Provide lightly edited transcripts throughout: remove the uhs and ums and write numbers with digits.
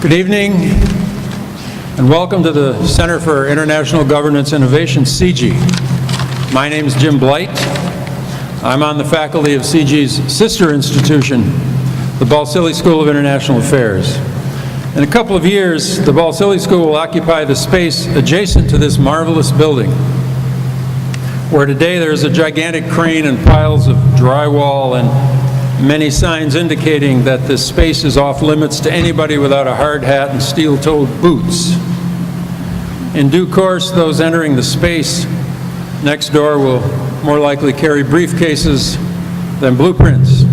Good evening, and welcome to the Center for International Governance Innovation, CIGI. My name is Jim Blight. I'm on the faculty of CIGI's sister institution, the Balsillie School of International Affairs. In a couple of years, the Balsillie School will occupy the space adjacent to this marvelous building, where today there's a gigantic crane and piles of drywall and many signs indicating that this space is off limits to anybody without a hard hat and steel-toed boots. In due course, those entering the space next door will more likely carry briefcases than blueprints.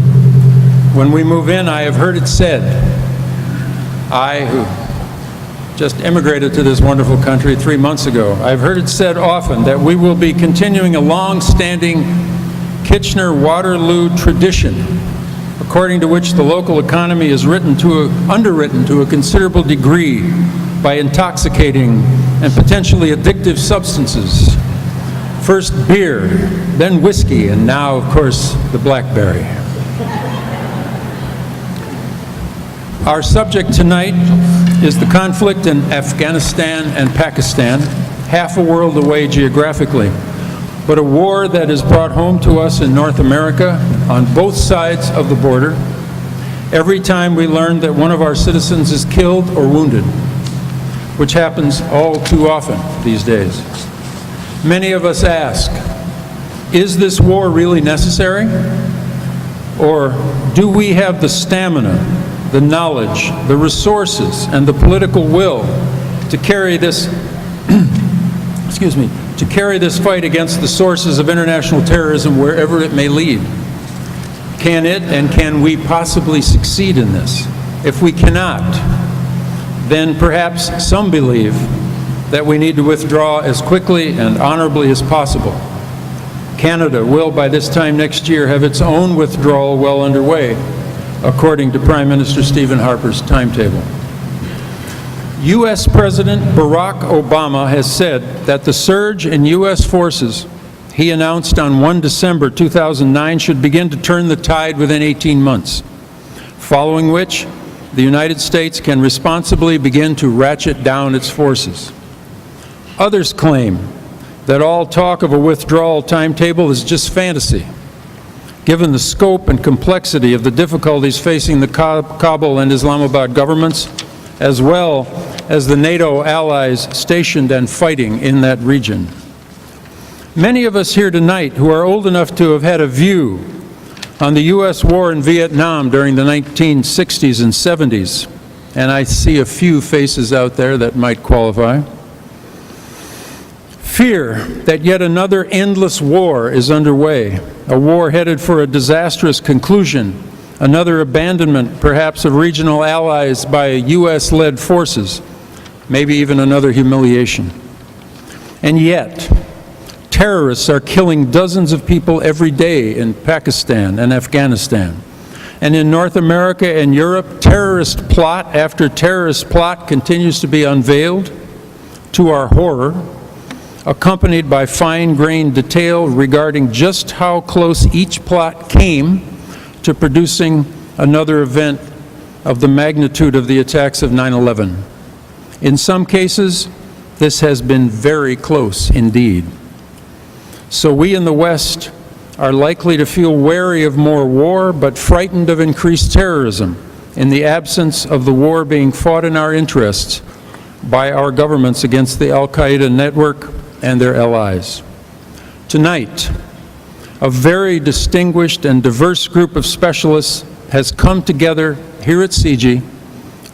When we move in, I have heard it said, I, who just immigrated to this wonderful country 3 months ago, I've heard it said often that we will be continuing a long-standing Kitchener-Waterloo tradition, according to which the local economy is underwritten to a considerable degree by intoxicating and potentially addictive substances. First beer, then whiskey, and now, of course, the blackberry. Our subject tonight is the conflict in Afghanistan and Pakistan, half a world away geographically, but a war that is brought home to us in North America on both sides of the border every time we learn that one of our citizens is killed or wounded, which happens all too often these days. Many of us ask, is this war really necessary? Or do we have the stamina, the knowledge, the resources, and the political will to carry this to carry this fight against the sources of international terrorism wherever it may lead? Can it and can we possibly succeed in this? If we cannot, then perhaps some believe that we need to withdraw as quickly and honorably as possible. Canada will, by this time next year, have its own withdrawal well underway, according to Prime Minister Stephen Harper's timetable. U.S. President Barack Obama has said that the surge in U.S. forces he announced on 1 December 2009 should begin to turn the tide within 18 months, following which the United States can responsibly begin to ratchet down its forces. Others claim that all talk of a withdrawal timetable is just fantasy, given the scope and complexity of the difficulties facing the Kabul and Islamabad governments, as well as the NATO allies stationed and fighting in that region. Many of us here tonight who are old enough to have had a view on the U.S. war in Vietnam during the 1960s and 70s, and I see a few faces out there that might qualify, fear that yet another endless war is underway, a war headed for a disastrous conclusion, another abandonment, perhaps, of regional allies by U.S.-led forces, maybe even another humiliation. And yet, terrorists are killing dozens of people every day in Pakistan and Afghanistan. And in North America and Europe, terrorist plot after terrorist plot continues to be unveiled, to our horror, accompanied by fine-grained detail regarding just how close each plot came to producing another event of the magnitude of the attacks of 9/11. In some cases, this has been very close indeed. So we in the West are likely to feel wary of more war, but frightened of increased terrorism in the absence of the war being fought in our interests by our governments against the Al-Qaeda network and their allies. Tonight, a very distinguished and diverse group of specialists has come together here at CIGI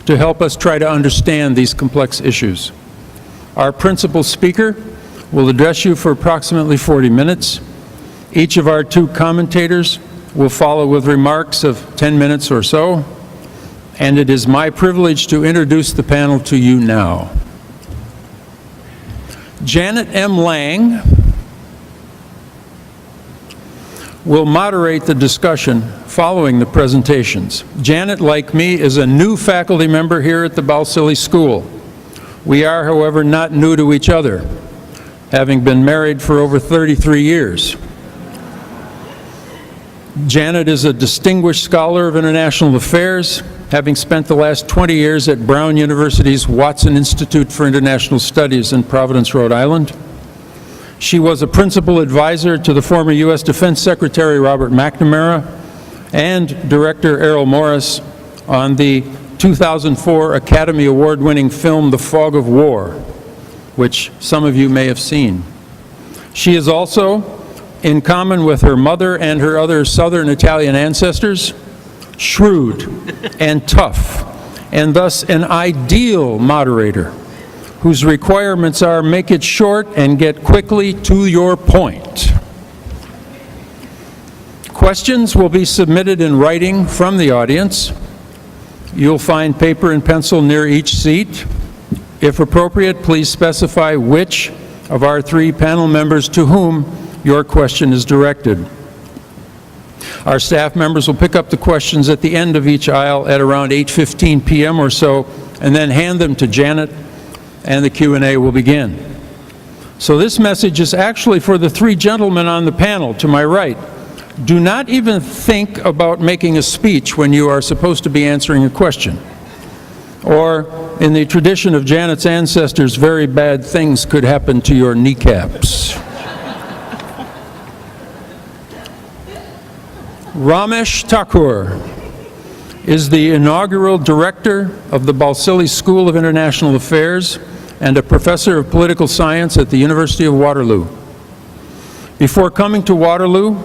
to help us try to understand these complex issues. Our principal speaker will address you for approximately 40 minutes. Each of our two commentators will follow with remarks of 10 minutes or so, and it is my privilege to introduce the panel to you now. Janet M. Lang will moderate the discussion following the presentations. Janet, like me, is a new faculty member here at the Balsillie School. We are, however, not new to each other, having been married for over 33 years. Janet is a distinguished scholar of international affairs having spent the last 20 years at Brown University's Watson Institute for International Studies in Providence, Rhode Island. She was a principal advisor to the former U.S. Defense Secretary Robert McNamara and Director Errol Morris on the 2004 Academy Award-winning film The Fog of War, which some of you may have seen. She is also, in common with her mother and her other Southern Italian ancestors, shrewd and tough, and thus an ideal moderator whose requirements are make it short and get quickly to your point. Questions will be submitted in writing from the audience. You'll find paper and pencil near each seat. If appropriate, please specify which of our 3 panel members to whom your question is directed. Our staff members will pick up the questions at the end of each aisle at around 8:15 p.m. or so, and then hand them to Janet, and the Q&A will begin. So this message is actually for the 3 gentlemen on the panel to my right. Do not even think about making a speech when you are supposed to be answering a question. Or, in the tradition of Janet's ancestors, very bad things could happen to your kneecaps. Ramesh Thakur is the inaugural director of the Balsillie School of International Affairs and a professor of political science at the University of Waterloo. Before coming to Waterloo,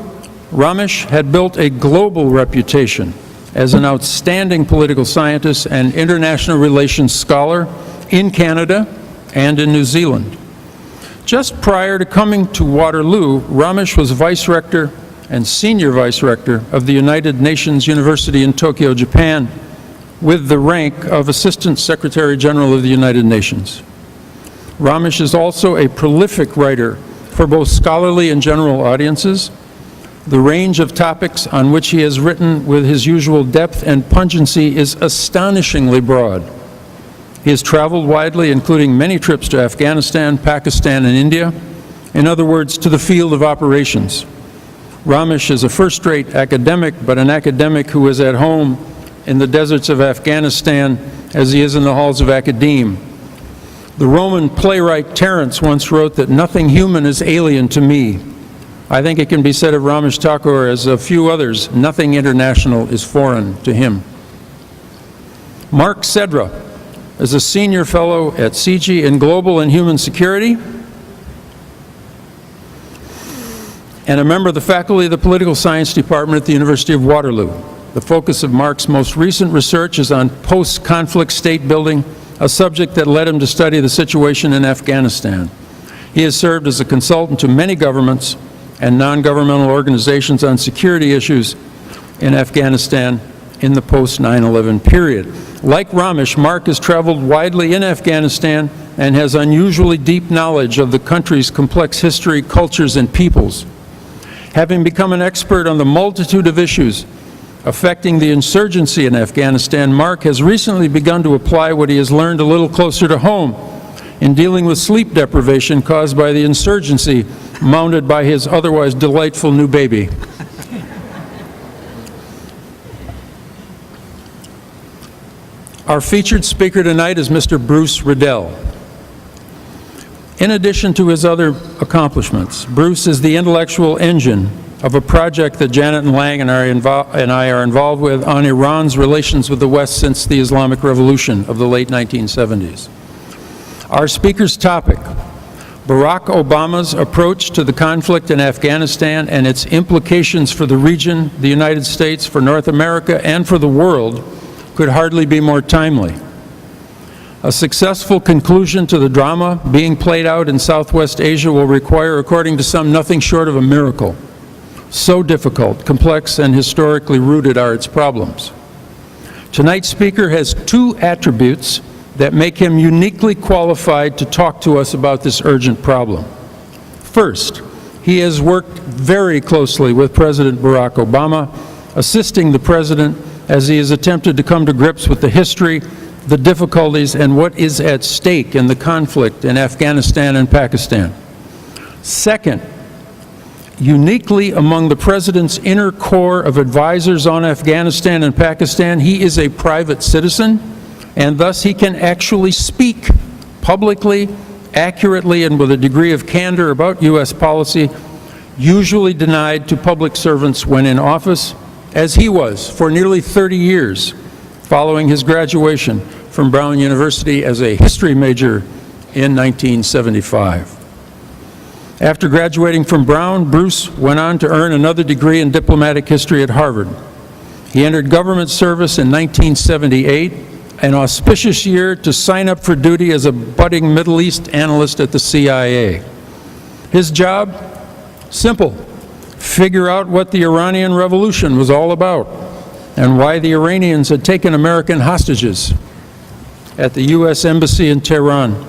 Ramesh had built a global reputation as an outstanding political scientist and international relations scholar in Canada and in New Zealand. Just prior to coming to Waterloo, Ramesh was vice rector and senior vice rector of the United Nations University in Tokyo, Japan, with the rank of Assistant Secretary General of the United Nations. Ramesh is also a prolific writer for both scholarly and general audiences. The range of topics on which he has written with his usual depth and pungency is astonishingly broad. He has traveled widely, including many trips to Afghanistan, Pakistan, and India. In other words, to the field of operations. Ramesh is a first-rate academic, but an academic who is at home in the deserts of Afghanistan as he is in the halls of academe. The Roman playwright Terence once wrote that nothing human is alien to me. I think it can be said of Ramesh Thakur, as a few others, nothing international is foreign to him. Mark Sedra is a senior fellow at CG in Global and Human Security and a member of the faculty of the Political Science Department at the University of Waterloo. The focus of Mark's most recent research is on post-conflict state building, a subject that led him to study the situation in Afghanistan. He has served as a consultant to many governments and non-governmental organizations on security issues in Afghanistan in the post-9/11 period. Like Ramesh, Mark has traveled widely in Afghanistan and has unusually deep knowledge of the country's complex history, cultures, and peoples. Having become an expert on the multitude of issues affecting the insurgency in Afghanistan, Mark has recently begun to apply what he has learned a little closer to home in dealing with sleep deprivation caused by the insurgency mounted by his otherwise delightful new baby. Our featured speaker tonight is Mr. Bruce Riedel. In addition to his other accomplishments, Bruce is the intellectual engine of a project that Janet and Lang and I are involved with on Iran's relations with the West since the Islamic Revolution of the late 1970s. Our speaker's topic, Barack Obama's approach to the conflict in Afghanistan and its implications for the region, the United States, for North America, and for the world, could hardly be more timely. A successful conclusion to the drama being played out in Southwest Asia will require, according to some, nothing short of a miracle. So difficult, complex, and historically rooted are its problems. Tonight's speaker has 2 attributes that make him uniquely qualified to talk to us about this urgent problem. First, he has worked very closely with President Barack Obama, assisting the President as he has attempted to come to grips with the history, the difficulties, and what is at stake in the conflict in Afghanistan and Pakistan. Second, Uniquely among the President's inner core of advisors on Afghanistan and Pakistan, he is a private citizen, and thus he can actually speak publicly, accurately, and with a degree of candor about U.S. policy, usually denied to public servants when in office, as he was for nearly 30 years following his graduation from Brown University as a history major in 1975. After graduating from Brown, Bruce went on to earn another degree in diplomatic history at Harvard. He entered government service in 1978, an auspicious year to sign up for duty as a budding Middle East analyst at the CIA. His job? Simple. Figure out what the Iranian Revolution was all about and why the Iranians had taken American hostages at the U.S. Embassy in Tehran.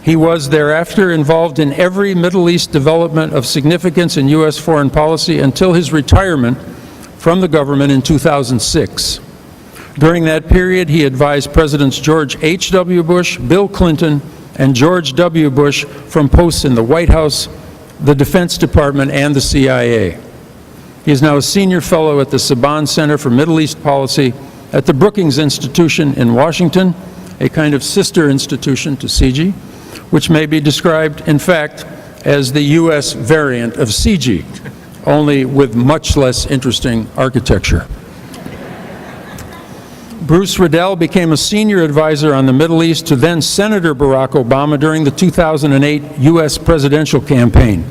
He was thereafter involved in every Middle East development of significance in U.S. foreign policy until his retirement from the government in 2006. During that period, he advised Presidents George H.W. Bush, Bill Clinton, and George W. Bush from posts in the White House, the Defense Department, and the CIA. He is now a senior fellow at the Saban Center for Middle East Policy at the Brookings Institution in Washington, a kind of sister institution to CG, which may be described, in fact, as the U.S. variant of CG, only with much less interesting architecture. Bruce Riedel became a senior advisor on the Middle East to then Senator Barack Obama during the 2008 U.S. presidential campaign.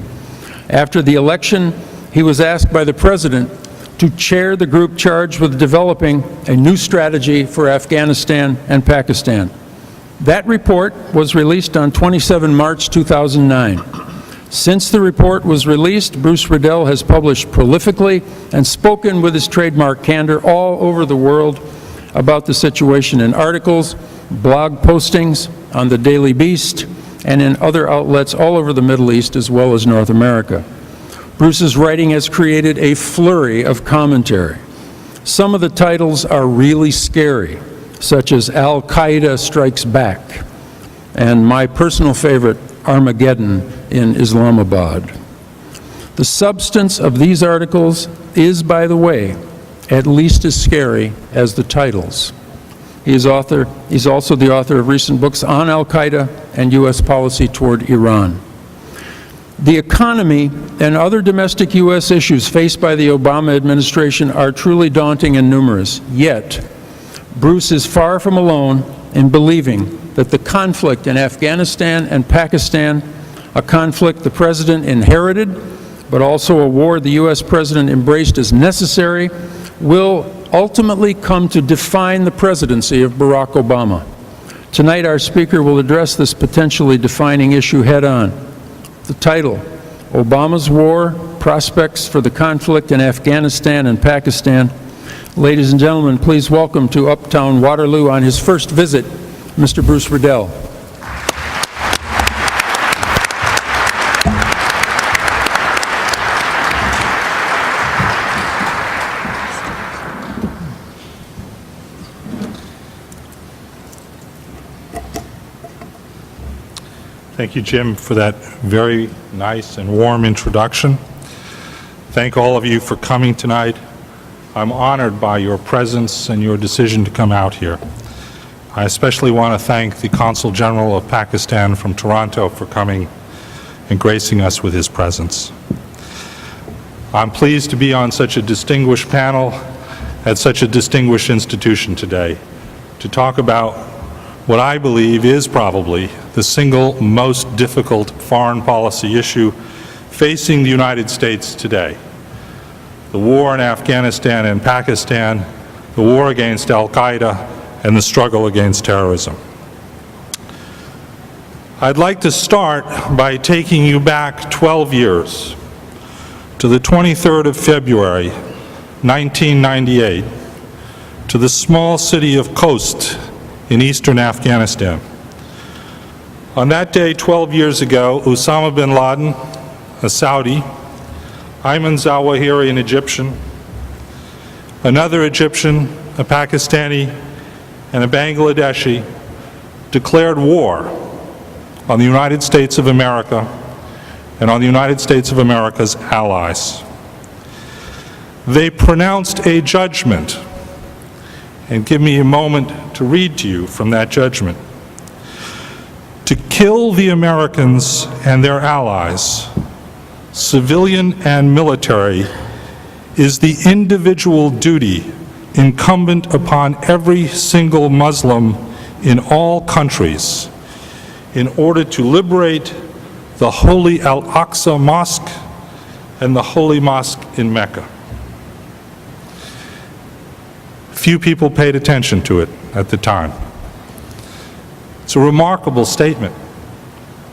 After the election, he was asked by the President to chair the group charged with developing a new strategy for Afghanistan and Pakistan. That report was released on 27 March 2009. Since the report was released, Bruce Riedel has published prolifically and spoken with his trademark candor all over the world about the situation in articles, blog postings, on the Daily Beast, and in other outlets all over the Middle East as well as North America. Bruce's writing has created a flurry of commentary. Some of the titles are really scary, such as Al-Qaeda Strikes Back, and my personal favorite, Armageddon in Islamabad. The substance of these articles is, by the way, at least as scary as the titles. He's also the author of recent books on Al-Qaeda and U.S. policy toward Iran. The economy and other domestic U.S. issues faced by the Obama administration are truly daunting and numerous, yet Bruce is far from alone in believing that the conflict in Afghanistan and Pakistan, a conflict the President inherited, but also a war the U.S. President embraced as necessary, will ultimately come to define the presidency of Barack Obama. Tonight, our speaker will address this potentially defining issue head-on. The title, Obama's War, Prospects for the Conflict in Afghanistan and Pakistan. Ladies and gentlemen, please welcome to Uptown Waterloo on his first visit, Mr. Bruce Riedel. Thank you, Jim, for that very nice and warm introduction. Thank all of you for coming tonight. I'm honored by your presence and your decision to come out here. I especially want to thank the Consul General of Pakistan from Toronto for coming and gracing us with his presence. I'm pleased to be on such a distinguished panel at such a distinguished institution today to talk about what I believe is probably the single most difficult foreign policy issue facing the United States today. The war in Afghanistan and Pakistan, the war against Al-Qaeda, and the struggle against terrorism. I'd like to start by taking you back 12 years to the 23rd of February, 1998, to the small city of Khost in eastern Afghanistan. On that day 12 years ago, Osama bin Laden, a Saudi, Ayman Zawahiri, an Egyptian, another Egyptian, a Pakistani, and a Bangladeshi declared war on the United States of America and on the United States of America's allies. They pronounced a judgment, and give me a moment to read to you from that judgment. To kill the Americans and their allies, civilian and military, is the individual duty incumbent upon every single Muslim in all countries in order to liberate the Holy Al-Aqsa Mosque and the Holy Mosque in Mecca. Few people paid attention to it at the time. It's a remarkable statement.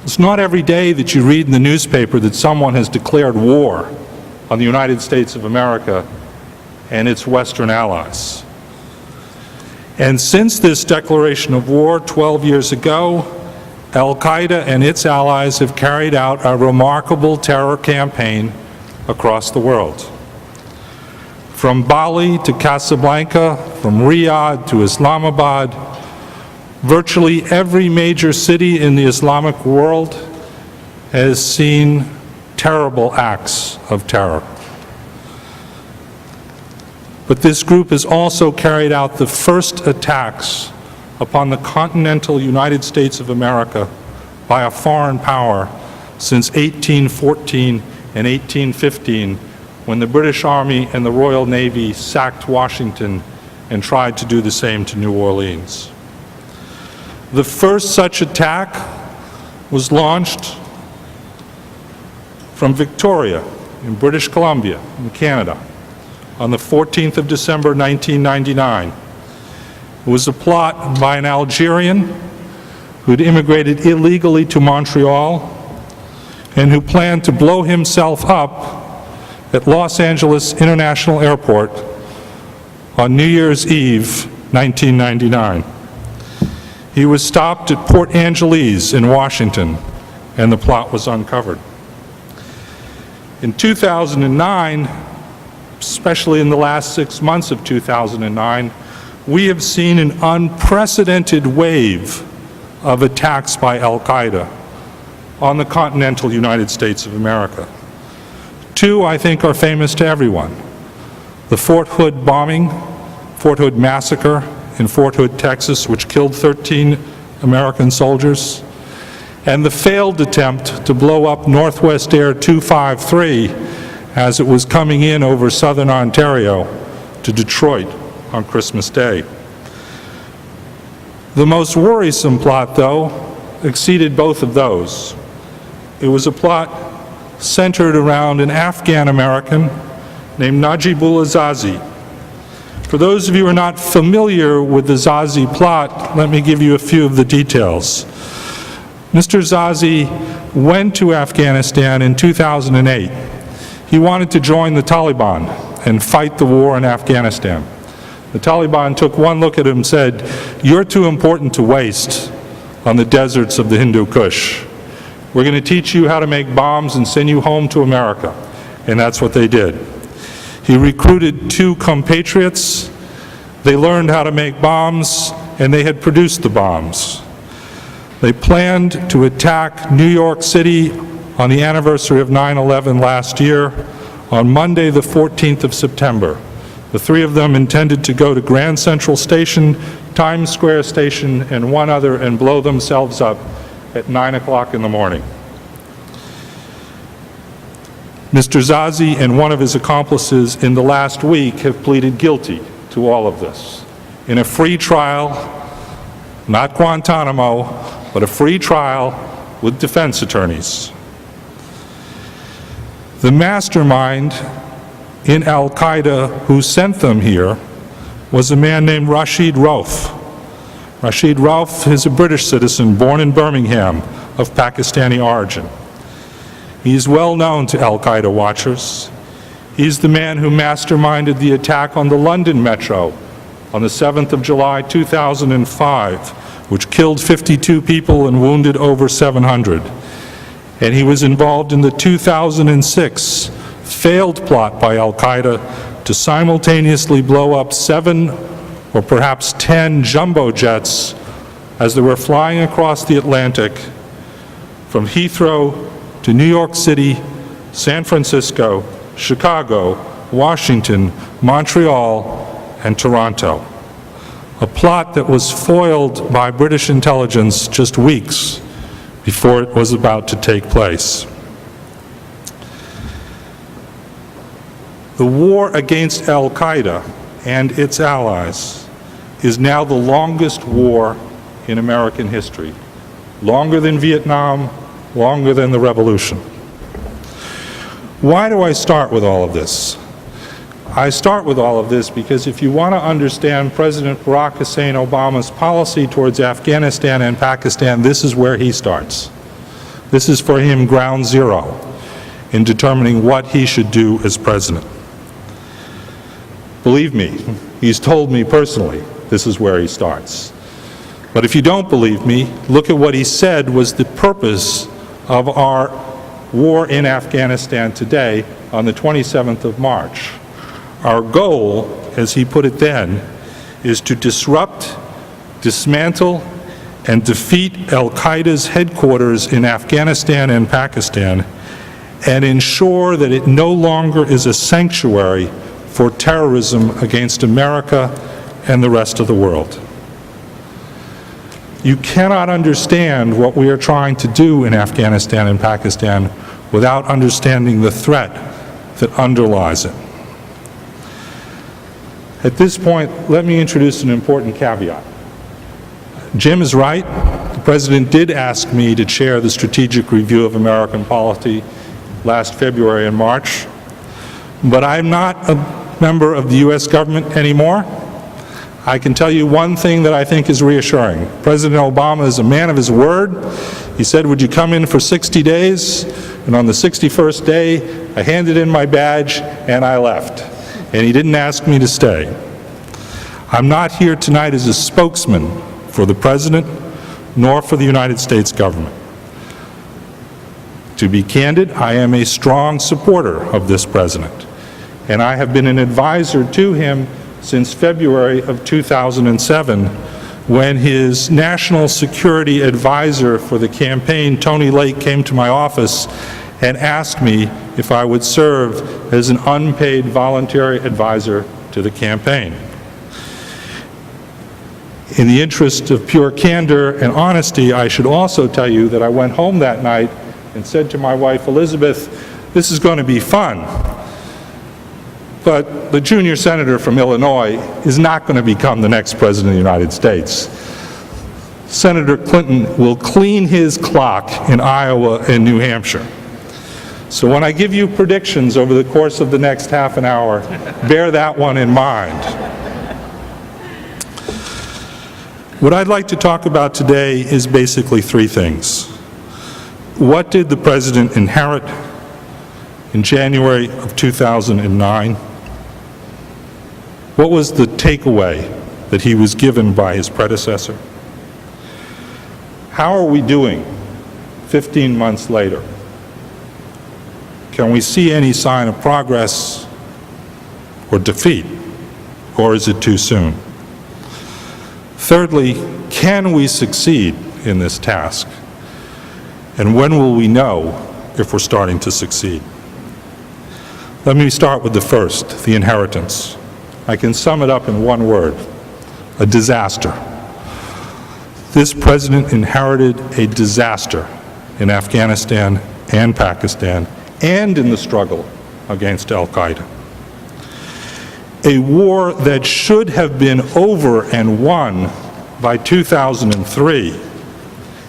It's not every day that you read in the newspaper that someone has declared war on the United States of America and its Western allies. And since this declaration of war 12 years ago, Al-Qaeda and its allies have carried out a remarkable terror campaign across the world. From Bali to Casablanca, from Riyadh to Islamabad, virtually every major city in the Islamic world has seen terrible acts of terror. But this group has also carried out the first attacks upon the continental United States of America by a foreign power since 1814 and 1815, when the British Army and the Royal Navy sacked Washington and tried to do the same to New Orleans. The first such attack was launched from Victoria in British Columbia, in Canada, on the 14th of December, 1999. It was a plot by an Algerian who'd immigrated illegally to Montreal and who planned to blow himself up at Los Angeles International Airport on New Year's Eve, 1999. He was stopped at Port Angeles in Washington, and the plot was uncovered. In 2009, especially in the last 6 months of 2009, we have seen an unprecedented wave of attacks by Al-Qaeda on the continental United States of America. Two, I think, are famous to everyone. The Fort Hood bombing, Fort Hood massacre in Fort Hood, Texas, which killed 13 American soldiers, and the failed attempt to blow up Northwest Air 253 as it was coming in over southern Ontario to Detroit on Christmas Day. The most worrisome plot, though, exceeded both of those. It was a plot centered around an Afghan American named Najibullah Zazi. For those of you who are not familiar with the Zazi plot, let me give you a few of the details. Mr. Zazi went to Afghanistan in 2008. He wanted to join the Taliban and fight the war in Afghanistan. The Taliban took one look at him and said, "You're too important to waste on the deserts of the Hindu Kush. We're going to teach you how to make bombs and send you home to America." And that's what they did. He recruited 2 compatriots. They learned how to make bombs, and they had produced the bombs. They planned to attack New York City on the anniversary of 9/11 last year, on Monday, the 14th of September. The 3 of them intended to go to Grand Central Station, Times Square Station, and one other, and blow themselves up at 9 o'clock in the morning. Mr. Zazi and one of his accomplices in the last week have pleaded guilty to all of this in a free trial, not Guantanamo, but a free trial with defense attorneys. The mastermind in Al-Qaeda who sent them here was a man named Rashid Rauf. Rashid Rauf is a British citizen born in Birmingham of Pakistani origin. He's well known to Al-Qaeda watchers. He's the man who masterminded the attack on the London Metro on the 7th of July 2005, which killed 52 people and wounded over 700. And he was involved in the 2006 failed plot by Al-Qaeda to simultaneously blow up 7 or perhaps 10 jumbo jets as they were flying across the Atlantic from Heathrow to New York City, San Francisco, Chicago, Washington, Montreal, and Toronto. A plot that was foiled by British intelligence just weeks before it was about to take place. The war against al-Qaeda and its allies is now the longest war in American history. Longer than Vietnam, longer than the Revolution. Why do I start with all of this? I start with all of this because if you want to understand President Barack Hussein Obama's policy towards Afghanistan and Pakistan, this is where he starts. This is for him ground zero in determining what he should do as president. Believe me, he's told me personally this is where he starts. But if you don't believe me, look at what he said was the purpose of our war in Afghanistan today on the 27th of March. Our goal, as he put it then, is to disrupt, dismantle, and defeat al-Qaeda's headquarters in Afghanistan and Pakistan and ensure that it no longer is a sanctuary for terrorism against America and the rest of the world. You cannot understand what we are trying to do in Afghanistan and Pakistan without understanding the threat that underlies it. At this point, let me introduce an important caveat. Jim is right. The President did ask me to chair the Strategic Review of American Policy last February and March, but I'm not a member of the U.S. government anymore. I can tell you one thing that I think is reassuring. President Obama is a man of his word. He said, would you come in for 60 days? And on the 61st day, I handed in my badge and I left. And he didn't ask me to stay. I'm not here tonight as a spokesman for the President, nor for the United States government. To be candid, I am a strong supporter of this President, and I have been an advisor to him since February of 2007, when his national security advisor for the campaign, Tony Lake, came to my office and asked me if I would serve as an unpaid voluntary advisor to the campaign. In the interest of pure candor and honesty, I should also tell you that I went home that night and said to my wife, Elizabeth, this is going to be fun. But the junior senator from Illinois is not going to become the next president of the United States. Senator Clinton will clean his clock in Iowa and New Hampshire. So when I give you predictions over the course of the next half an hour, bear that one in mind. What I'd like to talk about today is basically three things. What did the President inherit in January of 2009? What was the takeaway that he was given by his predecessor? How are we doing 15 months later? Can we see any sign of progress or defeat, or is it too soon? Thirdly, can we succeed in this task? And when will we know if we're starting to succeed? Let me start with the first, the inheritance. I can sum it up in one word: a disaster. This president inherited a disaster in Afghanistan and Pakistan and in the struggle against al-Qaeda. A war that should have been over and won by 2003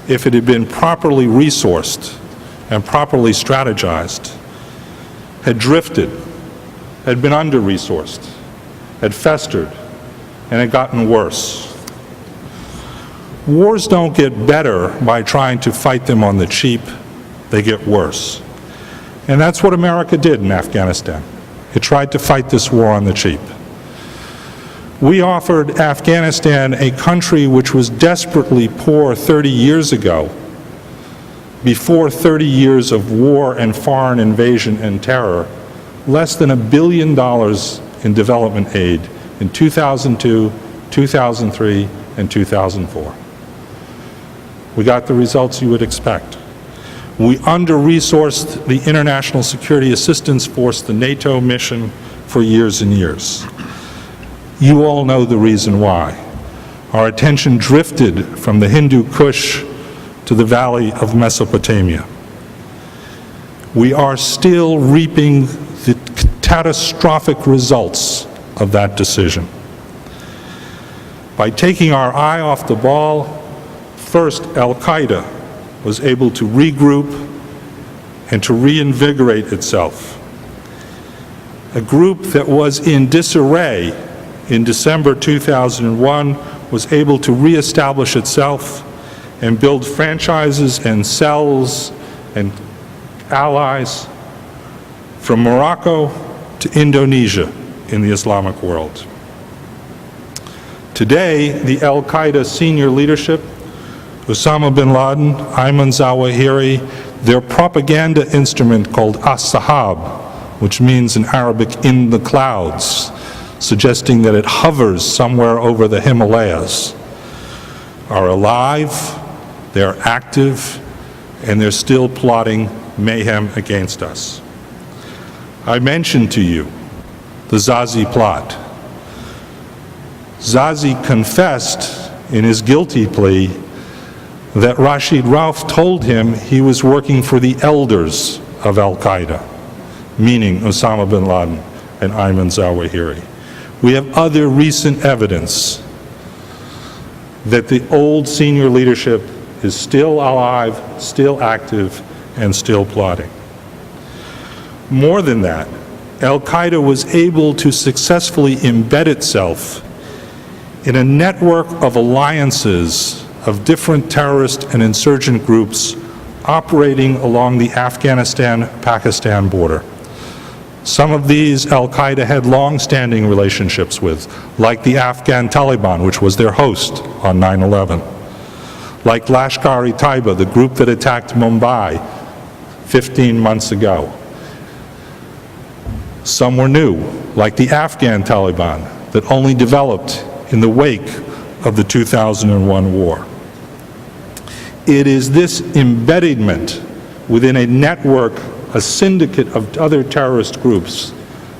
if it had been properly resourced and properly strategized, had drifted, had been under-resourced, had festered, and had gotten worse. Wars don't get better by trying to fight them on the cheap, they get worse. And that's what America did in Afghanistan. It tried to fight this war on the cheap. We offered Afghanistan, a country which was desperately poor 30 years ago, before 30 years of war and foreign invasion and terror, less than $1 billion in development aid in 2002, 2003, and 2004. We got the results you would expect. We under-resourced the International Security Assistance Force, the NATO mission, for years and years. You all know the reason why. Our attention drifted from the Hindu Kush to the valley of Mesopotamia. We are still reaping the catastrophic results of that decision. By taking our eye off the ball, first, Al-Qaeda was able to regroup and to reinvigorate itself. A group that was in disarray in December 2001 was able to reestablish itself and build franchises and cells and allies from Morocco to Indonesia in the Islamic world. Today, the Al-Qaeda senior leadership, Osama bin Laden, Ayman Zawahiri, their propaganda instrument called As-Sahab, which means in Arabic, in the clouds, suggesting that it hovers somewhere over the Himalayas, are alive, they're active, and they're still plotting mayhem against us. I mentioned to you the Zazi plot. Zazi confessed in his guilty plea that Rashid Rauf told him he was working for the elders of Al-Qaeda, meaning Osama bin Laden and Ayman Zawahiri. We have other recent evidence that the old senior leadership is still alive, still active, and still plotting. More than that, Al-Qaeda was able to successfully embed itself in a network of alliances of different terrorist and insurgent groups operating along the Afghanistan-Pakistan border. Some of these Al-Qaeda had long-standing relationships with, like the Afghan Taliban, which was their host on 9/11, like Lashkar-e-Taiba, the group that attacked Mumbai 15 months ago. Some were new, like the Afghan Taliban, that only developed in the wake of the 2001 war. It is this embedment within a network, a syndicate of other terrorist groups,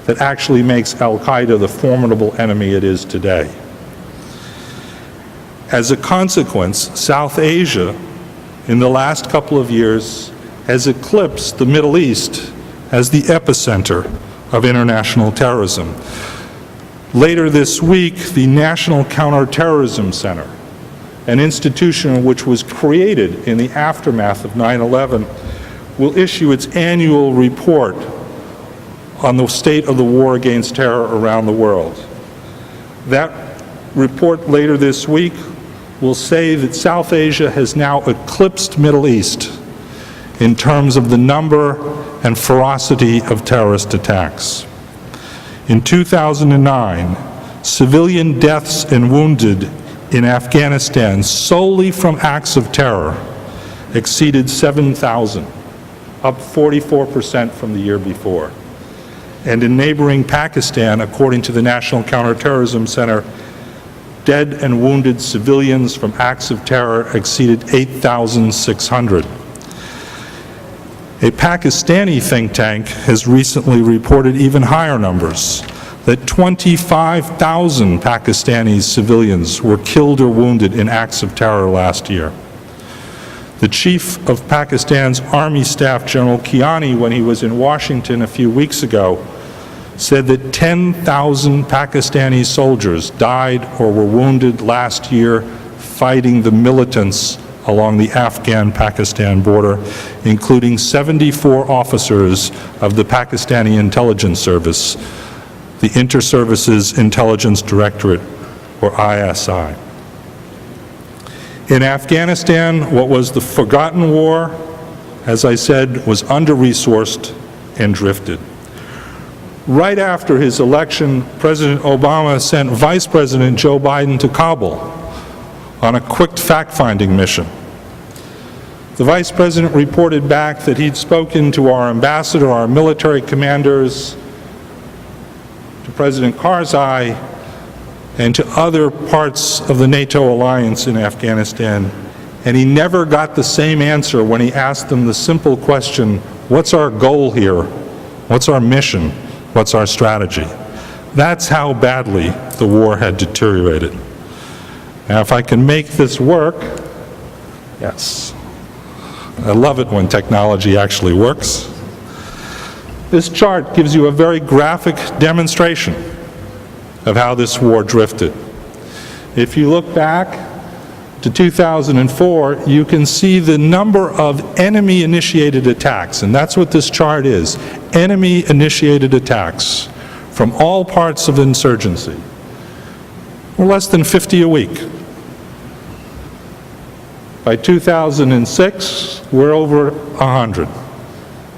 that actually makes Al-Qaeda the formidable enemy it is today. As a consequence, South Asia, in the last couple of years, has eclipsed the Middle East as the epicenter of international terrorism. Later this week, the National Counterterrorism Center, an institution which was created in the aftermath of 9/11, will issue its annual report on the state of the war against terror around the world. That report later this week will say that South Asia has now eclipsed Middle East in terms of the number and ferocity of terrorist attacks. In 2009, civilian deaths and wounded in Afghanistan solely from acts of terror exceeded 7,000, up 44% from the year before. And in neighboring Pakistan, according to the National Counterterrorism Center, dead and wounded civilians from acts of terror exceeded 8,600. A Pakistani think tank has recently reported even higher numbers, that 25,000 Pakistani civilians were killed or wounded in acts of terror last year. The chief of Pakistan's Army Staff, General Kiani, when he was in Washington a few weeks ago, said that 10,000 Pakistani soldiers died or were wounded last year fighting the militants along the Afghan-Pakistan border, including 74 officers of the Pakistani Intelligence Service, the Inter-Services Intelligence Directorate, or ISI. In Afghanistan, what was the forgotten war, as I said, was under-resourced and drifted. Right after his election, President Obama sent Vice President Joe Biden to Kabul on a quick fact-finding mission. The Vice President reported back that he'd spoken to our ambassador, our military commanders, to President Karzai, and to other parts of the NATO alliance in Afghanistan, and he never got the same answer when he asked them the simple question, what's our goal here? What's our mission? What's our strategy? That's how badly the war had deteriorated. Now, if I can make this work, yes. I love it when technology actually works. This chart gives you a very graphic demonstration of how this war drifted. If you look back to 2004, you can see the number of enemy-initiated attacks, and that's what this chart is, enemy-initiated attacks from all parts of insurgency. We're less than 50 a week. By 2006, we're over 100.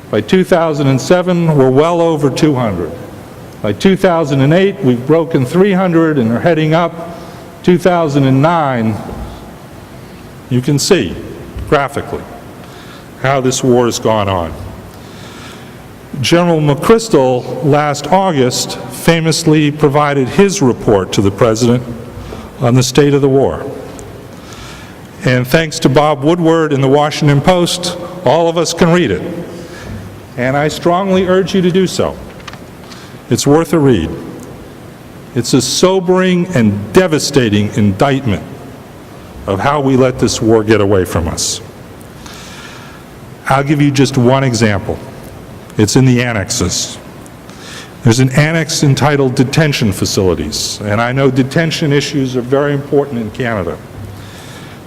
By 2007, we're well over 200. By 2008, we've broken 300 and are heading up. 2009, you can see graphically how this war has gone on. General McChrystal last August famously provided his report to the President on the state of the war. And thanks to Bob Woodward in the Washington Post, all of us can read it. And I strongly urge you to do so. It's worth a read. It's a sobering and devastating indictment of how we let this war get away from us. I'll give you just one example. It's in the annexes. There's an annex entitled Detention Facilities, and I know detention issues are very important in Canada.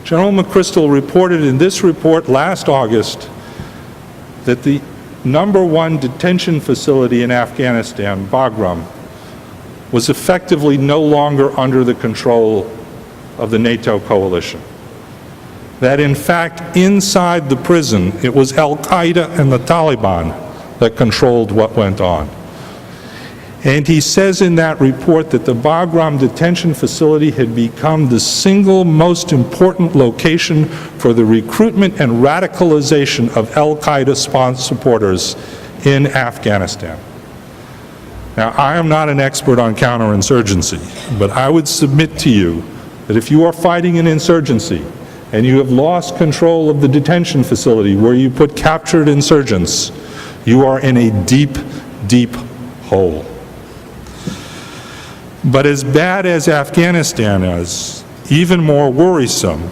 General McChrystal reported in this report last August that the #1 detention facility in Afghanistan, Bagram, was effectively no longer under the control of the NATO coalition. That in fact, inside the prison, it was Al-Qaeda and the Taliban that controlled what went on. And he says in that report that the Bagram detention facility had become the single most important location for the recruitment and radicalization of Al-Qaeda supporters in Afghanistan. Now, I am not an expert on counterinsurgency, but I would submit to you that if you are fighting an insurgency and you have lost control of the detention facility where you put captured insurgents, you are in a deep, deep hole. But as bad as Afghanistan is, even more worrisome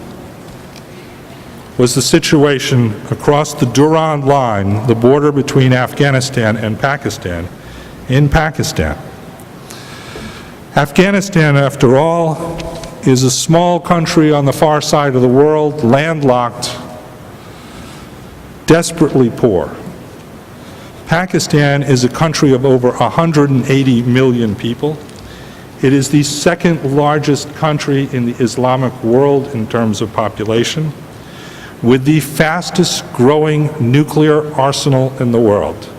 was the situation across the Durand Line, the border between Afghanistan and Pakistan, in Pakistan. Afghanistan, after all, is a small country on the far side of the world, landlocked, desperately poor. Pakistan is a country of over 180 million people. It is the second largest country in the Islamic world in terms of population, with the fastest growing nuclear arsenal in the world.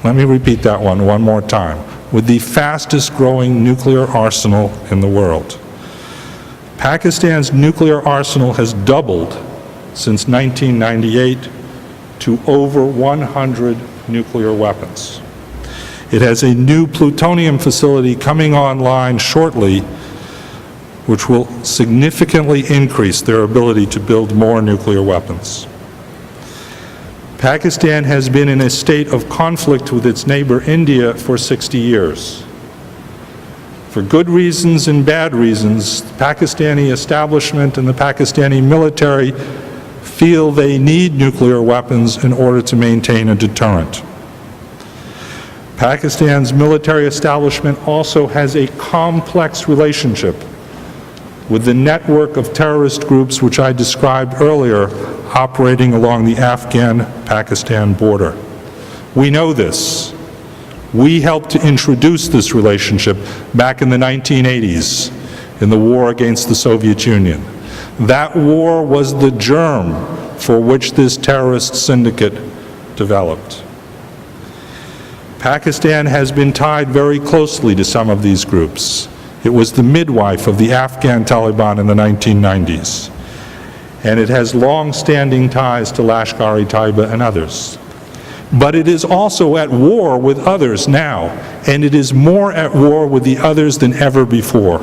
Let me repeat that one more time. With the fastest growing nuclear arsenal in the world. Pakistan's nuclear arsenal has doubled since 1998 to over 100 nuclear weapons. It has a new plutonium facility coming online shortly, which will significantly increase their ability to build more nuclear weapons. Pakistan has been in a state of conflict with its neighbor India for 60 years. For good reasons and bad reasons, the Pakistani establishment and the Pakistani military feel they need nuclear weapons in order to maintain a deterrent. Pakistan's military establishment also has a complex relationship with the network of terrorist groups which I described earlier operating along the Afghan-Pakistan border. We know this. We helped to introduce this relationship back in the 1980s in the war against the Soviet Union. That war was the germ for which this terrorist syndicate developed. Pakistan has been tied very closely to some of these groups. It was the midwife of the Afghan Taliban in the 1990s. And it has long-standing ties to Lashkar-e-Taiba and others. But it is also at war with others now, and it is more at war with the others than ever before.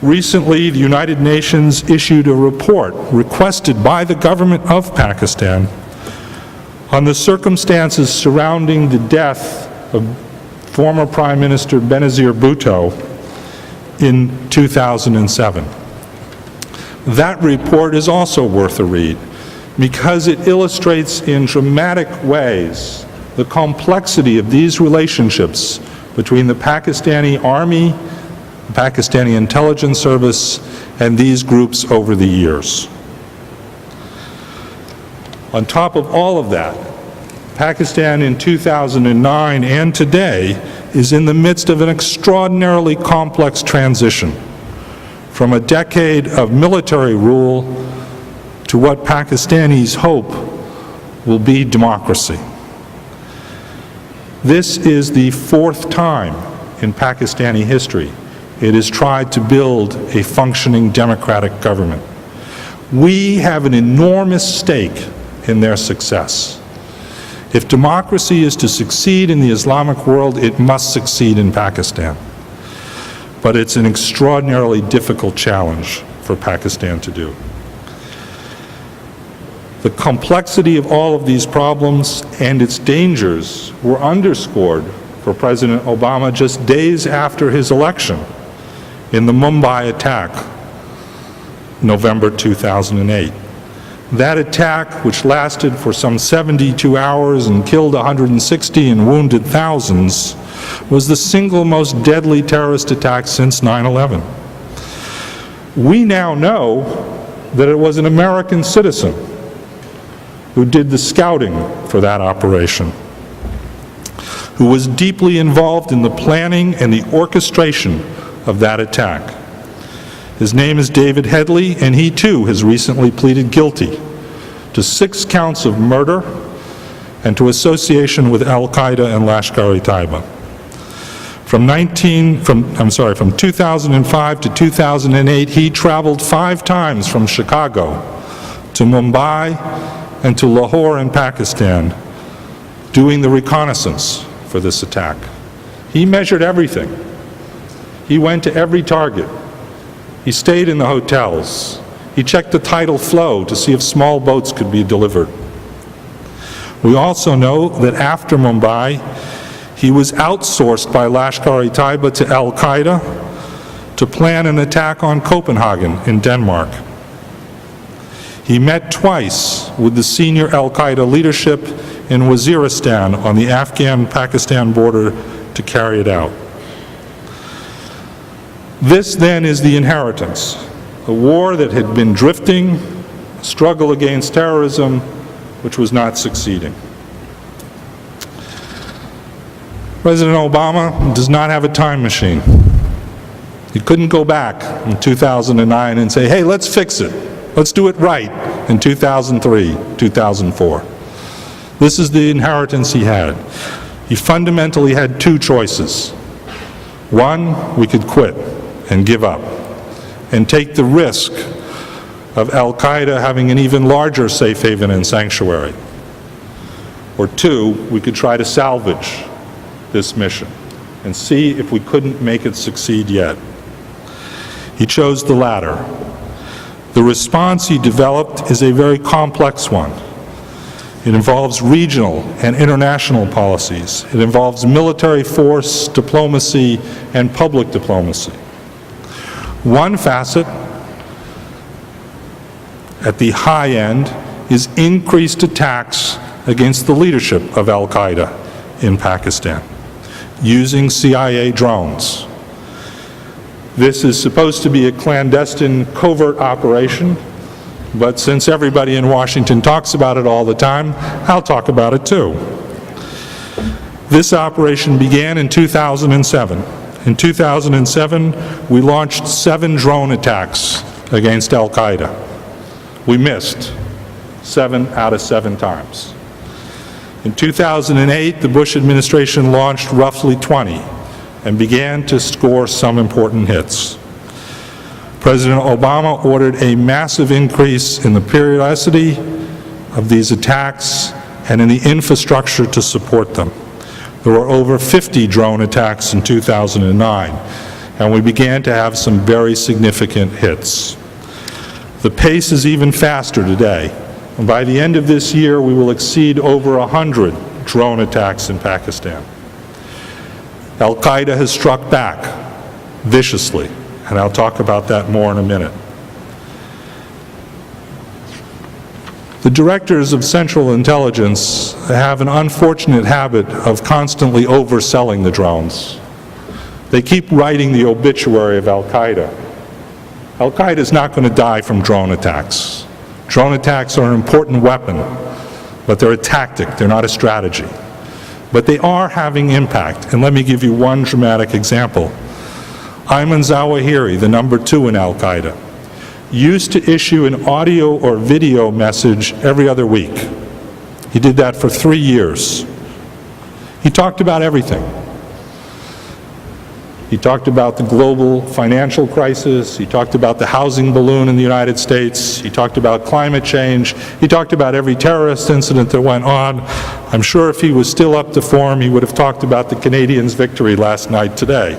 Recently, the United Nations issued a report requested by the government of Pakistan on the circumstances surrounding the death of former Prime Minister Benazir Bhutto in 2007. That report is also worth a read because it illustrates in dramatic ways the complexity of these relationships between the Pakistani Army, the Pakistani Intelligence Service, and these groups over the years. On top of all of that, Pakistan in 2009 and today is in the midst of an extraordinarily complex transition from a decade of military rule to what Pakistanis hope will be democracy. This is the fourth time in Pakistani history it has tried to build a functioning democratic government. We have an enormous stake in their success. If democracy is to succeed in the Islamic world, it must succeed in Pakistan. But it's an extraordinarily difficult challenge for Pakistan to do. The complexity of all of these problems and its dangers were underscored for President Obama just days after his election in the Mumbai attack, November 2008. That attack, which lasted for some 72 hours and killed 160 and wounded thousands, was the single most deadly terrorist attack since 9/11. We now know that it was an American citizen who did the scouting for that operation, who was deeply involved in the planning and the orchestration of that attack. His name is David Headley, and he too has recently pleaded guilty to 6 counts of murder and to association with Al-Qaeda and Lashkar-e-Taiba. From 2005 to 2008, he traveled 5 times from Chicago to Mumbai and to Lahore in Pakistan, doing the reconnaissance for this attack. He measured everything. He went to every target. He stayed in the hotels. He checked the tidal flow to see if small boats could be delivered. We also know that after Mumbai, he was outsourced by Lashkar-e-Taiba to Al-Qaeda to plan an attack on Copenhagen in Denmark. He met twice with the senior Al-Qaeda leadership in Waziristan on the Afghan-Pakistan border to carry it out. This then is the inheritance, a war that had been drifting, a struggle against terrorism, which was not succeeding. President Obama does not have a time machine. He couldn't go back in 2009 and say, hey, let's fix it. Let's do it right in 2003, 2004. This is the inheritance he had. He fundamentally had 2 choices. One, we could quit and give up and take the risk of Al-Qaeda having an even larger safe haven and sanctuary. Or 2, we could try to salvage this mission and see if we couldn't make it succeed yet. He chose the latter. The response he developed is a very complex one. It involves regional and international policies. It involves military force, diplomacy, and public diplomacy. One facet at the high end is increased attacks against the leadership of Al-Qaeda in Pakistan using CIA drones. This is supposed to be a clandestine covert operation, but since everybody in Washington talks about it all the time, I'll talk about it too. This operation began in 2007. In 2007, we launched 7 drone attacks against Al-Qaeda. We missed 7 out of 7 times. In 2008, the Bush administration launched roughly 20 and began to score some important hits. President Obama ordered a massive increase in the periodicity of these attacks and in the infrastructure to support them. There were over 50 drone attacks in 2009, and we began to have some very significant hits. The pace is even faster today, and by the end of this year, we will exceed over 100 drone attacks in Pakistan. Al-Qaeda has struck back viciously, and I'll talk about that more in a minute. The directors of Central Intelligence have an unfortunate habit of constantly overselling the drones. They keep writing the obituary of Al-Qaeda. Al-Qaeda is not going to die from drone attacks. Drone attacks are an important weapon, but they're a tactic, they're not a strategy. But they are having impact, and let me give you one dramatic example. Ayman Zawahiri, the number 2 in Al-Qaeda, used to issue an audio or video message every other week. He did that for 3 years. He talked about everything. He talked about the global financial crisis. He talked about the housing balloon in the United States. He talked about climate change. He talked about every terrorist incident that went on. I'm sure if he was still up to form, he would have talked about the Canadians' victory last night today.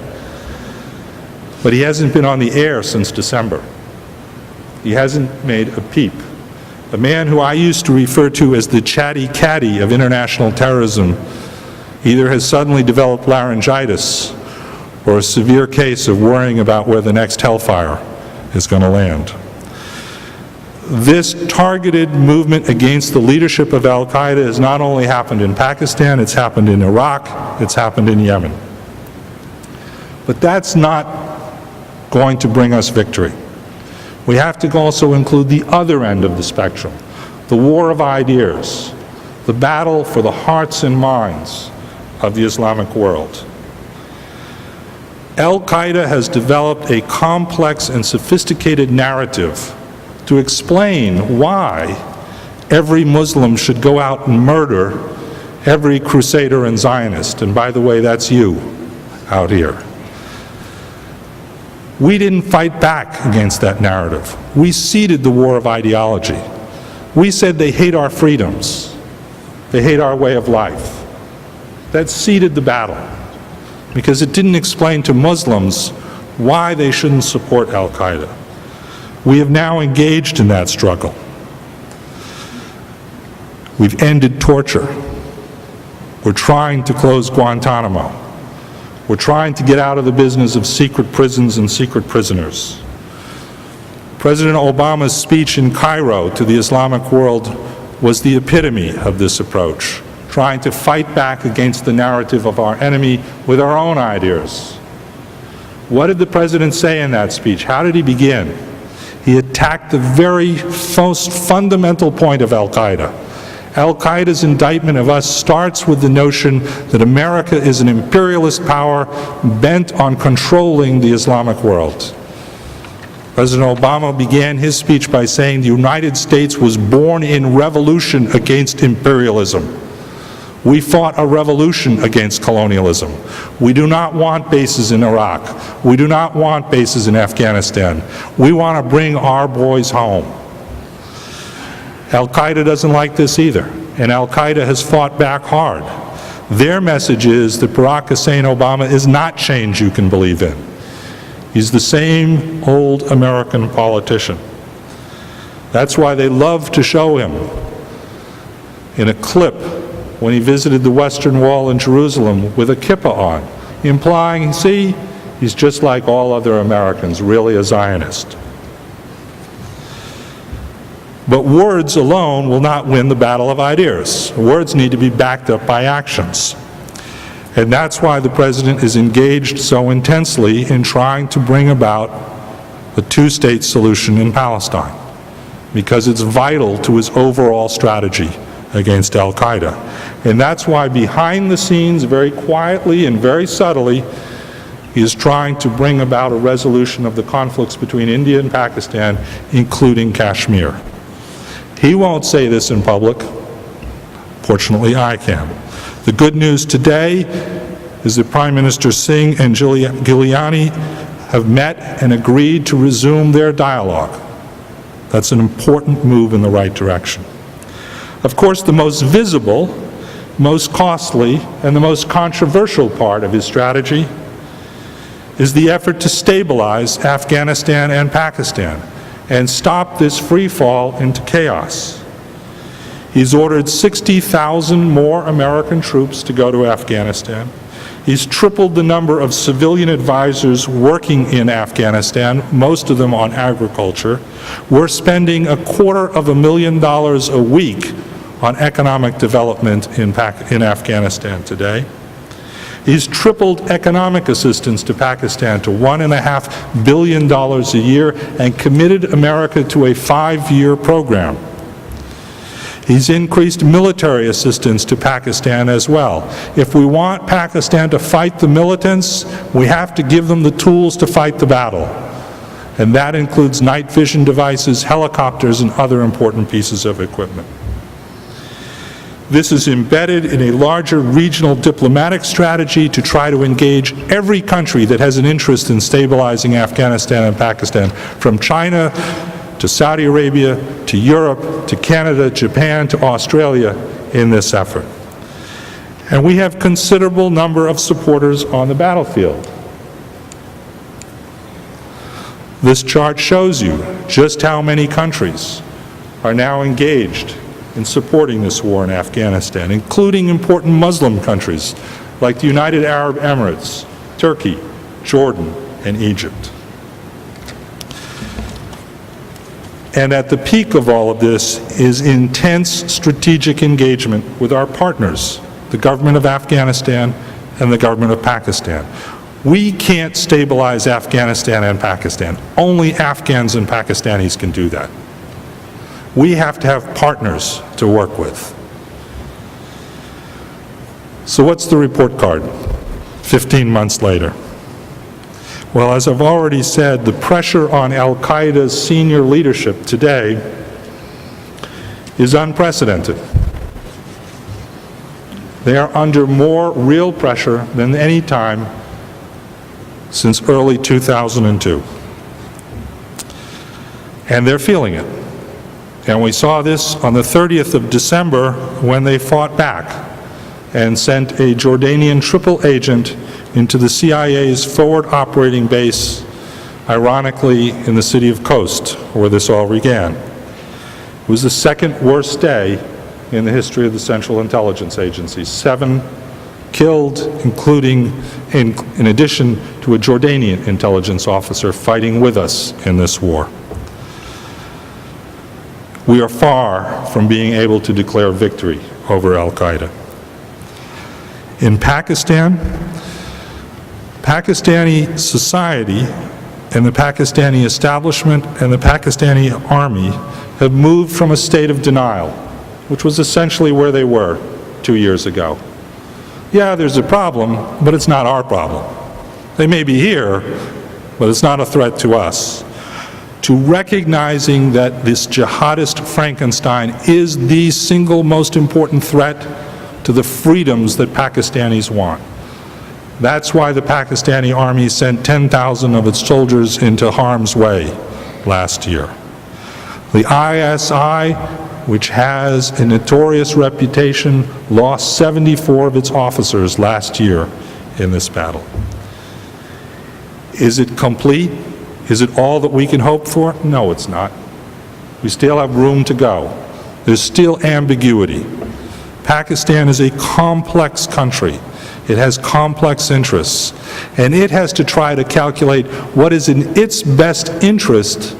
But he hasn't been on the air since December. He hasn't made a peep. A man who I used to refer to as the chatty catty of international terrorism either has suddenly developed laryngitis or a severe case of worrying about where the next hellfire is going to land. This targeted movement against the leadership of Al-Qaeda has not only happened in Pakistan, it's happened in Iraq, it's happened in Yemen. But that's not going to bring us victory. We have to also include the other end of the spectrum, the war of ideas, the battle for the hearts and minds of the Islamic world. Al-Qaeda has developed a complex and sophisticated narrative to explain why every Muslim should go out and murder every crusader and Zionist. And by the way, that's you out here. We didn't fight back against that narrative. We ceded the war of ideology. We said they hate our freedoms. They hate our way of life. That ceded the battle, because it didn't explain to Muslims why they shouldn't support Al-Qaeda. We have now engaged in that struggle. We've ended torture. We're trying to close Guantanamo. We're trying to get out of the business of secret prisons and secret prisoners. President Obama's speech in Cairo to the Islamic world was the epitome of this approach, trying to fight back against the narrative of our enemy with our own ideas. What did the president say in that speech? How did he begin? He attacked the very most fundamental point of Al-Qaeda. Al-Qaeda's indictment of us starts with the notion that America is an imperialist power bent on controlling the Islamic world. President Obama began his speech by saying the United States was born in revolution against imperialism. We fought a revolution against colonialism. We do not want bases in Iraq. We do not want bases in Afghanistan. We want to bring our boys home. Al-Qaeda doesn't like this either, and Al-Qaeda has fought back hard. Their message is that Barack Hussein Obama is not change you can believe in. He's the same old American politician. That's why they love to show him in a clip when he visited the Western Wall in Jerusalem with a kippah on, implying, see, he's just like all other Americans, really a Zionist. But words alone will not win the battle of ideas. Words need to be backed up by actions. And that's why the president is engaged so intensely in trying to bring about a two-state solution in Palestine, because it's vital to his overall strategy against Al-Qaeda. And that's why behind the scenes, very quietly and very subtly, he is trying to bring about a resolution of the conflicts between India and Pakistan, including Kashmir. He won't say this in public. Fortunately, I can. The good news today is that Prime Minister Singh and Giuliani have met and agreed to resume their dialogue. That's an important move in the right direction. Of course, the most visible, most costly, and the most controversial part of his strategy is the effort to stabilize Afghanistan and Pakistan and stop this free fall into chaos. He's ordered 60,000 more American troops to go to Afghanistan. He's tripled the number of civilian advisors working in Afghanistan, most of them on agriculture. We're spending $250,000 a week on economic development in Afghanistan today. He's tripled economic assistance to Pakistan to $1.5 billion a year and committed America to a 5-year program. He's increased military assistance to Pakistan as well. If we want Pakistan to fight the militants, we have to give them the tools to fight the battle. And that includes night vision devices, helicopters, and other important pieces of equipment. This is embedded in a larger regional diplomatic strategy to try to engage every country that has an interest in stabilizing Afghanistan and Pakistan, from China to Saudi Arabia, to Europe, to Canada, Japan, to Australia in this effort. And we have considerable number of supporters on the battlefield. This chart shows you just how many countries are now engaged in supporting this war in Afghanistan, including important Muslim countries like the United Arab Emirates, Turkey, Jordan, and Egypt. And at the peak of all of this is intense strategic engagement with our partners, the government of Afghanistan and the government of Pakistan. We can't stabilize Afghanistan and Pakistan. Only Afghans and Pakistanis can do that. We have to have partners to work with. So what's the report card 15 months later? Well, as I've already said, the pressure on al-Qaeda's senior leadership today is unprecedented. They are under more real pressure than any time since early 2002. And they're feeling it. And we saw this on the 30th of December when they fought back and sent a Jordanian triple agent into the CIA's forward operating base, ironically in the city of Khost, where this all began. It was the second worst day in the history of the Central Intelligence Agency. 7 killed, including, in addition to a Jordanian intelligence officer fighting with us in this war. We are far from being able to declare victory over al-Qaeda. In Pakistan, Pakistani society and the Pakistani establishment and the Pakistani army have moved from a state of denial, which was essentially where they were 2 years ago. Yeah, there's a problem, but it's not our problem. They may be here, but it's not a threat to us. To recognizing that this jihadist Frankenstein is the single most important threat to the freedoms that Pakistanis want. That's why the Pakistani army sent 10,000 of its soldiers into harm's way last year. The ISI, which has a notorious reputation, lost 74 of its officers last year in this battle. Is it complete? Is it all that we can hope for? No, it's not. We still have room to go. There's still ambiguity. Pakistan is a complex country. It has complex interests, and it has to try to calculate what is in its best interest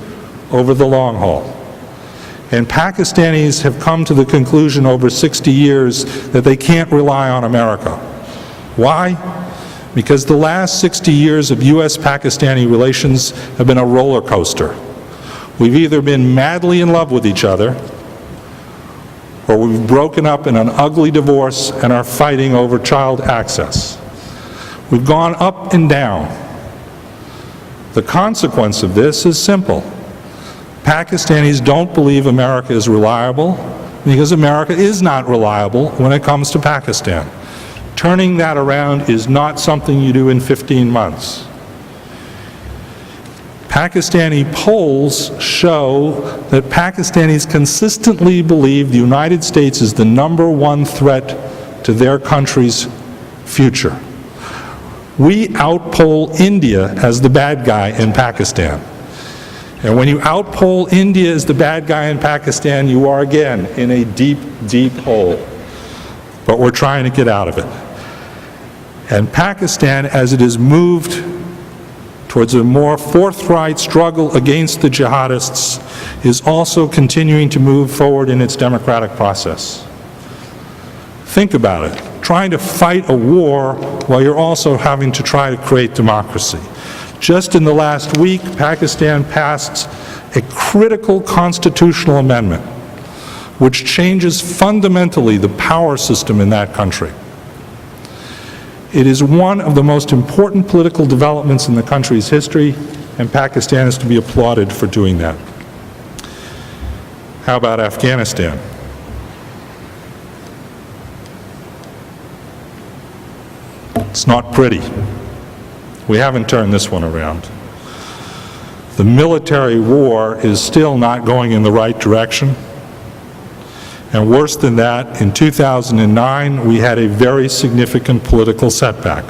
over the long haul. And Pakistanis have come to the conclusion over 60 years that they can't rely on America. Why? Because the last 60 years of U.S.-Pakistani relations have been a roller coaster. We've either been madly in love with each other, or we've broken up in an ugly divorce and are fighting over child access. We've gone up and down. The consequence of this is simple. Pakistanis don't believe America is reliable because America is not reliable when it comes to Pakistan. Turning that around is not something you do in 15 months. Pakistani polls show that Pakistanis consistently believe the United States is the #1 threat to their country's future. We outpoll India as the bad guy in Pakistan. And when you outpoll India as the bad guy in Pakistan, you are again in a deep, deep hole. But we're trying to get out of it. And Pakistan, as it has moved towards a more forthright struggle against the jihadists, is also continuing to move forward in its democratic process. Think about it. Trying to fight a war while you're also having to try to create democracy. Just in the last week, Pakistan passed a critical constitutional amendment which changes fundamentally the power system in that country. It is one of the most important political developments in the country's history, and Pakistan is to be applauded for doing that. How about Afghanistan? It's not pretty. We haven't turned this one around. The military war is still not going in the right direction. And worse than that, in 2009, we had a very significant political setback.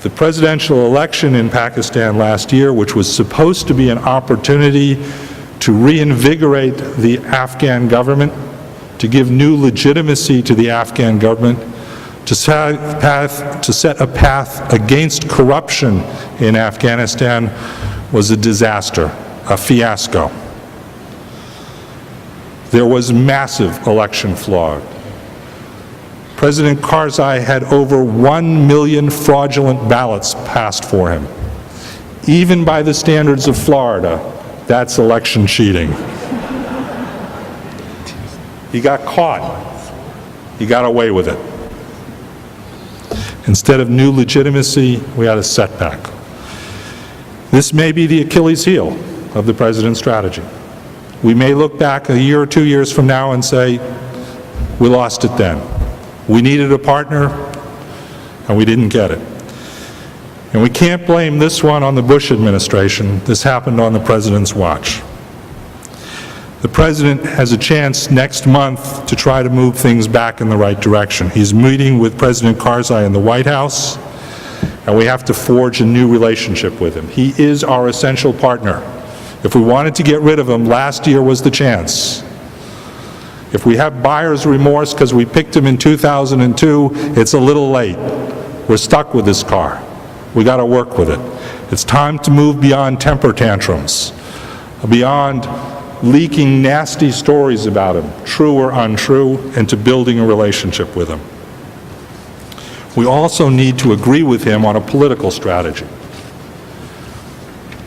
The presidential election in Pakistan last year, which was supposed to be an opportunity to reinvigorate the Afghan government, to give new legitimacy to the Afghan government, to set a path against corruption in Afghanistan, was a disaster, a fiasco. There was massive election fraud. President Karzai had over 1 million fraudulent ballots passed for him. Even by the standards of Florida, that's election cheating. He got caught. He got away with it. Instead of new legitimacy, we had a setback. This may be the Achilles heel of the president's strategy. We may look back a year or 2 years from now and say, we lost it then. We needed a partner, and we didn't get it. And we can't blame this one on the Bush administration. This happened on the president's watch. The president has a chance next month to try to move things back in the right direction. He's meeting with President Karzai in the White House, and we have to forge a new relationship with him. He is our essential partner. If we wanted to get rid of him, last year was the chance. If we have buyer's remorse because we picked him in 2002, it's a little late. We're stuck with this car. We got to work with it. It's time to move beyond temper tantrums, beyond leaking nasty stories about him, true or untrue, and to building a relationship with him. We also need to agree with him on a political strategy.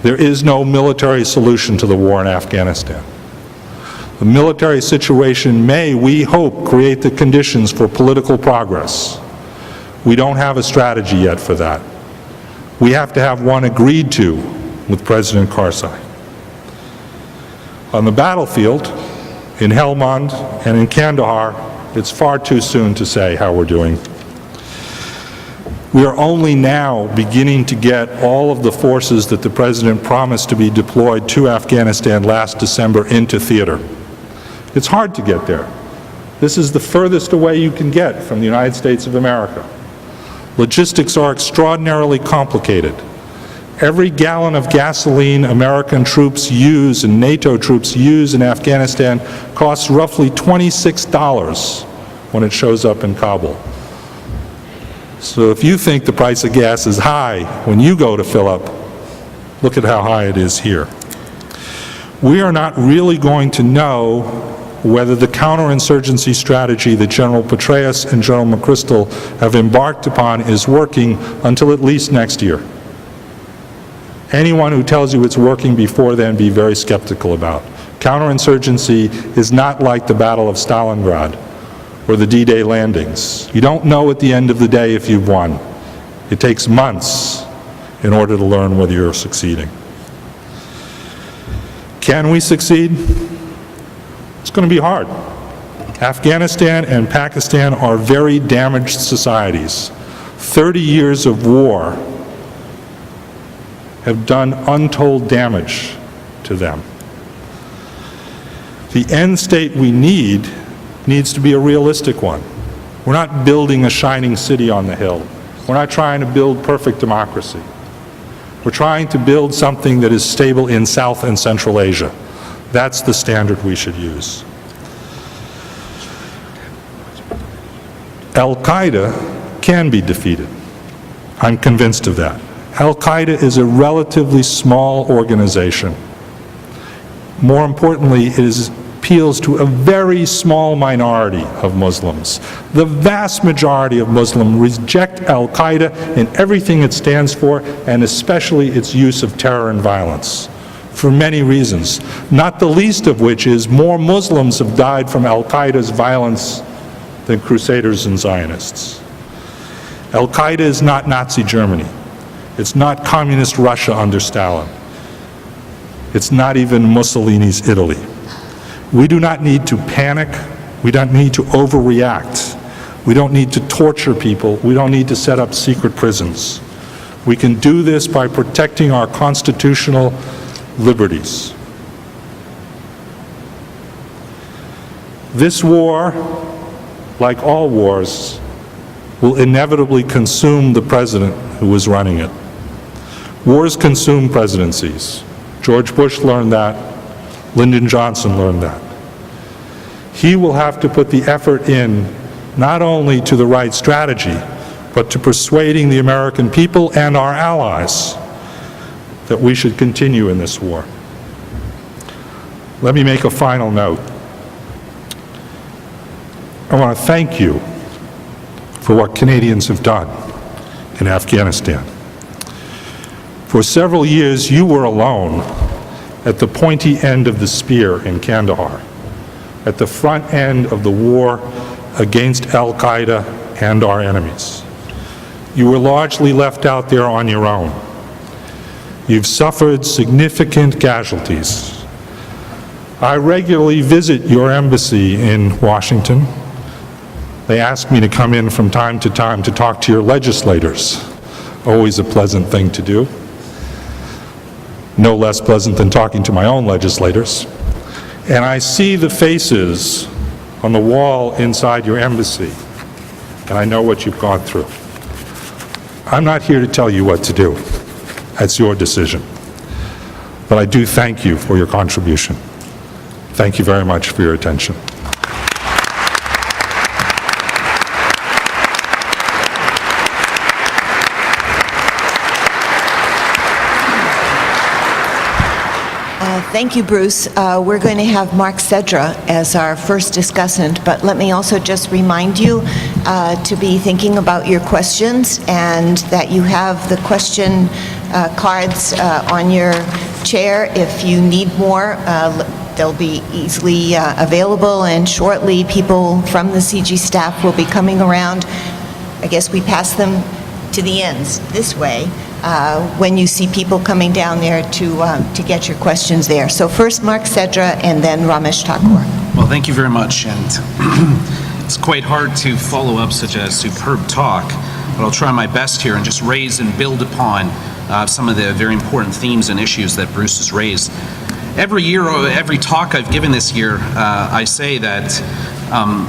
There is no military solution to the war in Afghanistan. The military situation may, we hope, create the conditions for political progress. We don't have a strategy yet for that. We have to have one agreed to with President Karzai. On the battlefield, in Helmand and in Kandahar, it's far too soon to say how we're doing. We are only now beginning to get all of the forces that the President promised to be deployed to Afghanistan last December into theater. It's hard to get there. This is the furthest away you can get from the United States of America. Logistics are extraordinarily complicated. Every gallon of gasoline American troops use and NATO troops use in Afghanistan costs roughly $26 when it shows up in Kabul. So if you think the price of gas is high when you go to fill up, look at how high it is here. We are not really going to know whether the counterinsurgency strategy that General Petraeus and General McChrystal have embarked upon is working until at least next year. Anyone who tells you it's working before then, be very skeptical about. Counterinsurgency is not like the Battle of Stalingrad or the D-Day landings. You don't know at the end of the day if you've won. It takes months in order to learn whether you're succeeding. Can we succeed? It's going to be hard. Afghanistan and Pakistan are very damaged societies. 30 years of war have done untold damage to them. The end state we needs to be a realistic one. We're not building a shining city on the hill. We're not trying to build perfect democracy. We're trying to build something that is stable in South and Central Asia. That's the standard we should use. Al-Qaeda can be defeated. I'm convinced of that. Al-Qaeda is a relatively small organization. More importantly, it appeals to a very small minority of Muslims. The vast majority of Muslims reject Al-Qaeda in everything it stands for, and especially its use of terror and violence, for many reasons, not the least of which is more Muslims have died from Al-Qaeda's violence than Crusaders and Zionists. Al-Qaeda is not Nazi Germany. It's not communist Russia under Stalin. It's not even Mussolini's Italy. We do not need to panic. We don't need to overreact. We don't need to torture people. We don't need to set up secret prisons. We can do this by protecting our constitutional liberties. This war, like all wars, will inevitably consume the president who is running it. Wars consume presidencies. George Bush learned that. Lyndon Johnson learned that. He will have to put the effort in not only to the right strategy, but to persuading the American people and our allies that we should continue in this war. Let me make a final note. I want to thank you for what Canadians have done in Afghanistan. For several years, you were alone at the pointy end of the spear in Kandahar, at the front end of the war against Al-Qaeda and our enemies. You were largely left out there on your own. You've suffered significant casualties. I regularly visit your embassy in Washington. They ask me to come in from time to talk to your legislators. Always a pleasant thing to do. No less pleasant than talking to my own legislators. And I see the faces on the wall inside your embassy, and I know what you've gone through. I'm not here to tell you what to do. That's your decision. But I do thank you for your contribution. Thank you very much for your attention. Thank you, Bruce. We're going to have Mark Cedra as our first discussant, but let me also just remind you to be thinking about your questions and that you have the question cards on your chair. If you need more, they'll be easily available, and shortly people from the CG staff will be coming around. I guess we pass them to the ends this way. When you see people coming down there to get your questions there. So first Mark Cedra and then Ramesh Thakur. Well, thank you very much, and it's quite hard to follow up such a superb talk, but I'll try my best here and just raise and build upon some of the very important themes and issues that Bruce has raised. Every year, every talk I've given this year, I say that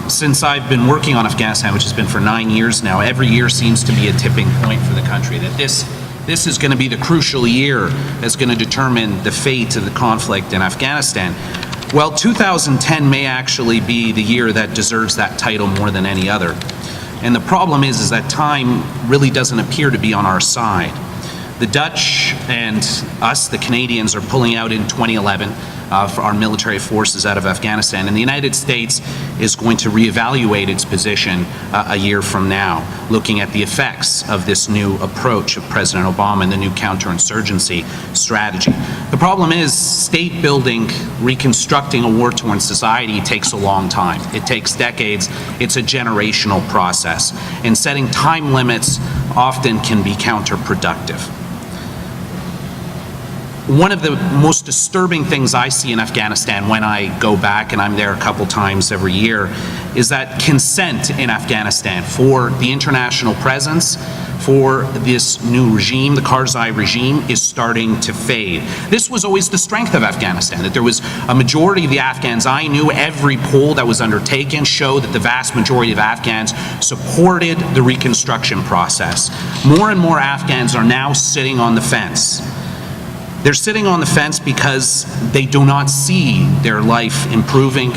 since I've been working on Afghanistan, which has been for 9 years now, every year seems to be a tipping point for the country, that this is going to be the crucial year that's going to determine the fate of the conflict in Afghanistan. Well, 2010 may actually be the year that deserves that title more than any other. And the problem is that time really doesn't appear to be on our side. The Dutch and us, the Canadians, are pulling out in 2011 for our military forces out of Afghanistan, and the United States is going to reevaluate its position a year from now, looking at the effects of this new approach of President Obama and the new counterinsurgency strategy. The problem is state building, reconstructing a war-torn society takes a long time. It takes decades. It's a generational process, and setting time limits often can be counterproductive. one of the most disturbing things I see in Afghanistan when I go back, and I'm there a couple times every year, is that consent in Afghanistan for the international presence, for this new regime, the Karzai regime, is starting to fade. This was always the strength of Afghanistan, that there was a majority of the Afghans I knew, every poll that was undertaken showed that the vast majority of Afghans supported the reconstruction process. More and more Afghans are now sitting on the fence. They're sitting on the fence because they do not see their life improving.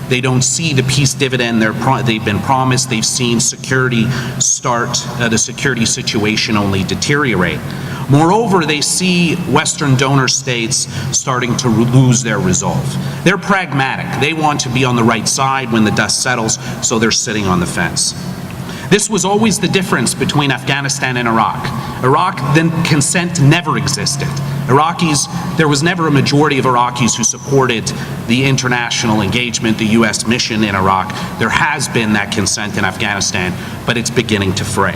They don't see the peace dividend they've been promised. They've seen security the security situation only deteriorate. Moreover, they see Western donor states starting to lose their resolve. They're pragmatic. They want to be on the right side when the dust settles, so they're sitting on the fence. This was always the difference between Afghanistan and Iraq. Iraq, then consent never existed. There was never a majority of Iraqis who supported the international engagement, the U.S. mission in Iraq. There has been that consent in Afghanistan, but it's beginning to fray.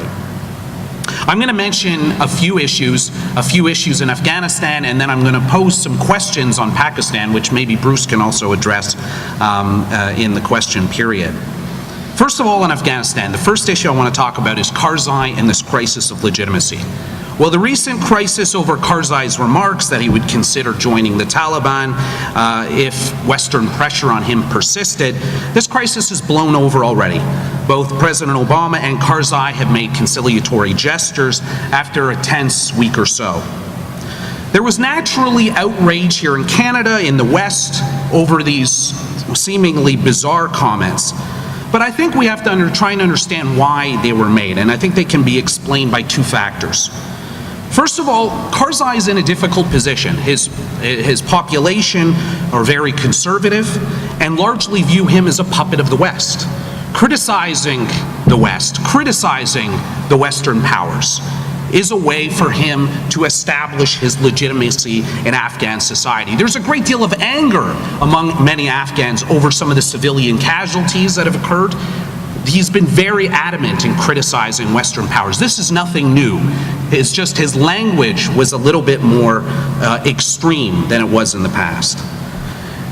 I'm going to mention a few issues in Afghanistan, and then I'm going to pose some questions on Pakistan, which maybe Bruce can also address in the question period. First of all, in Afghanistan, the first issue I want to talk about is Karzai and this crisis of legitimacy. Well, the recent crisis over Karzai's remarks that he would consider joining the Taliban if Western pressure on him persisted, this crisis has blown over already. Both President Obama and Karzai have made conciliatory gestures after a tense week or so. There was naturally outrage here in Canada, in the West, over these seemingly bizarre comments. But I think we have to try and understand why they were made, and I think they can be explained by two factors. First of all, Karzai is in a difficult position. His population are very conservative and largely view him as a puppet of the West, criticizing the West, criticizing the Western powers is a way for him to establish his legitimacy in Afghan society. There's a great deal of anger among many Afghans over some of the civilian casualties that have occurred. He's been very adamant in criticizing Western powers. This is nothing new. It's just his language was a little bit more extreme than it was in the past.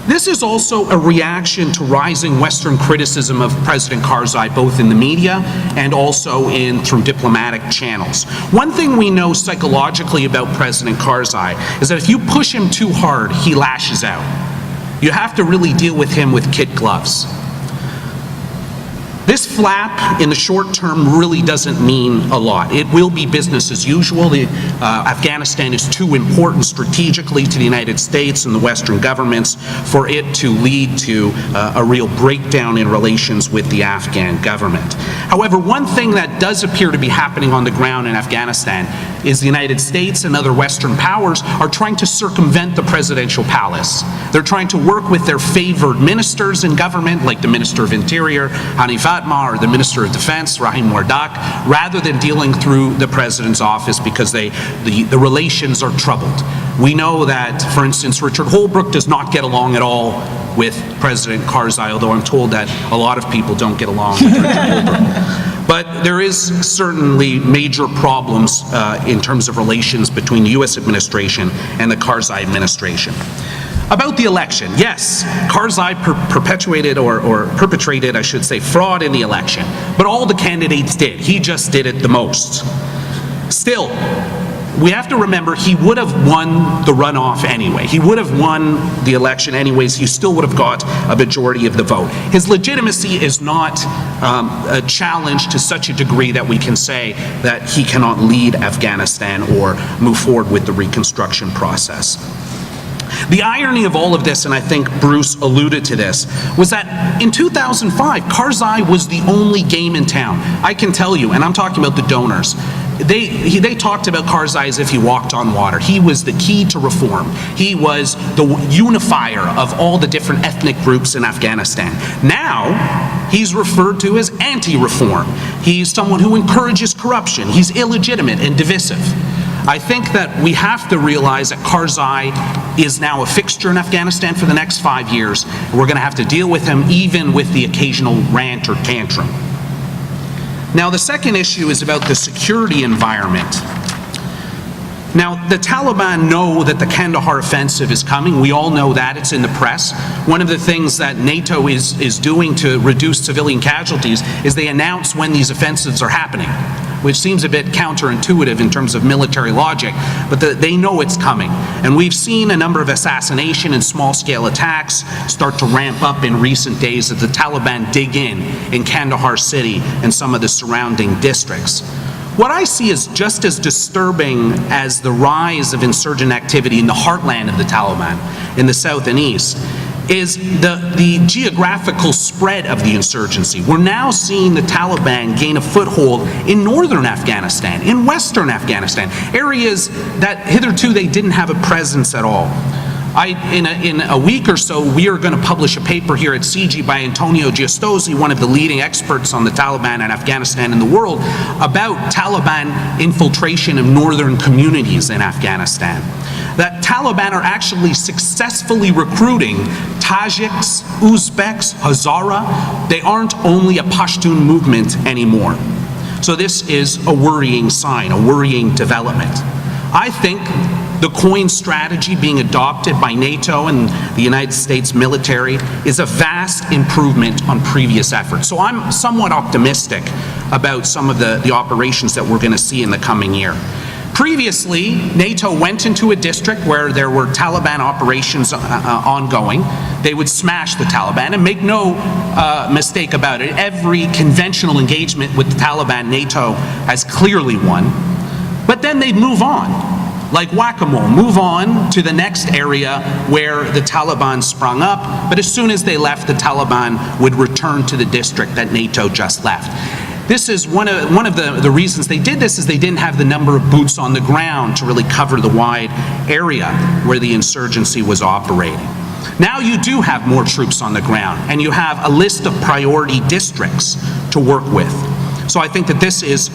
This is also a reaction to rising Western criticism of President Karzai, both in the media and also through diplomatic channels. One thing we know psychologically about President Karzai is that if you push him too hard, he lashes out. You have to really deal with him with kid gloves. This flap in the short term really doesn't mean a lot. It will be business as usual. Afghanistan is too important strategically to the United States and the Western governments for it to lead to a real breakdown in relations with the Afghan government. However, one thing that does appear to be happening on the ground in Afghanistan is the United States and other Western powers are trying to circumvent the presidential palace. They're trying to work with their favored ministers in government, like the Minister of Interior, Hanif or the Minister of Defense, Rahim Wardak, rather than dealing through the President's office because the relations are troubled. We know that, for instance, Richard Holbrooke does not get along at all with President Karzai, although I'm told that a lot of people don't get along with Richard Holbrooke. But there is certainly major problems in terms of relations between the U.S. administration and the Karzai administration. About the election, yes, Karzai perpetrated, I should say, fraud in the election, but all the candidates did. He just did it the most. Still, we have to remember he would have won the runoff anyway. He would have won the election anyways. He still would have got a majority of the vote. His legitimacy is not a challenge to such a degree that we can say that he cannot lead Afghanistan or move forward with the reconstruction process. The irony of all of this, and I think Bruce alluded to this, was that in 2005, Karzai was the only game in town. I can tell you, and I'm talking about the donors, they talked about Karzai as if he walked on water. He was the key to reform. He was the unifier of all the different ethnic groups in Afghanistan. Now, he's referred to as anti-reform. He's someone who encourages corruption. He's illegitimate and divisive. I think that we have to realize that Karzai is now a fixture in Afghanistan for the next 5 years. We're going to have to deal with him even with the occasional rant or tantrum. Now, the second issue is about the security environment. Now, the Taliban know that the Kandahar offensive is coming. We all know that. It's in the press. One of the things that NATO is doing to reduce civilian casualties is they announce when these offensives are happening, which seems a bit counterintuitive in terms of military logic, but they know it's coming. And we've seen a number of assassination and small-scale attacks start to ramp up in recent days as the Taliban dig in Kandahar city and some of the surrounding districts. What I see is just as disturbing as the rise of insurgent activity in the heartland of the Taliban, in the south and east, is the geographical spread of the insurgency. We're now seeing the Taliban gain a foothold in northern Afghanistan, in western Afghanistan, areas that hitherto they didn't have a presence at all. In a week or so, we are going to publish a paper here at CG by Antonio Giastosi, one of the leading experts on the Taliban and Afghanistan in the world, about Taliban infiltration of northern communities in Afghanistan. That Taliban are actually successfully recruiting Tajiks, Uzbeks, Hazara. They aren't only a Pashtun movement anymore. So this is a worrying sign, a worrying development. I think the coin strategy being adopted by NATO and the United States military is a vast improvement on previous efforts. So I'm somewhat optimistic about some of the operations that we're going to see in the coming year. Previously, NATO went into a district where there were Taliban operations ongoing. They would smash the Taliban, and make no mistake about it, every conventional engagement with the Taliban, NATO has clearly won. But then they'd move on. Like whack-a-mole, move on to the next area where the Taliban sprung up, but as soon as they left, the Taliban would return to the district that NATO just left. This is one of the reasons they did this, is they didn't have the number of boots on the ground to really cover the wide area where the insurgency was operating. Now you do have more troops on the ground, and you have a list of priority districts to work with. So I think that this is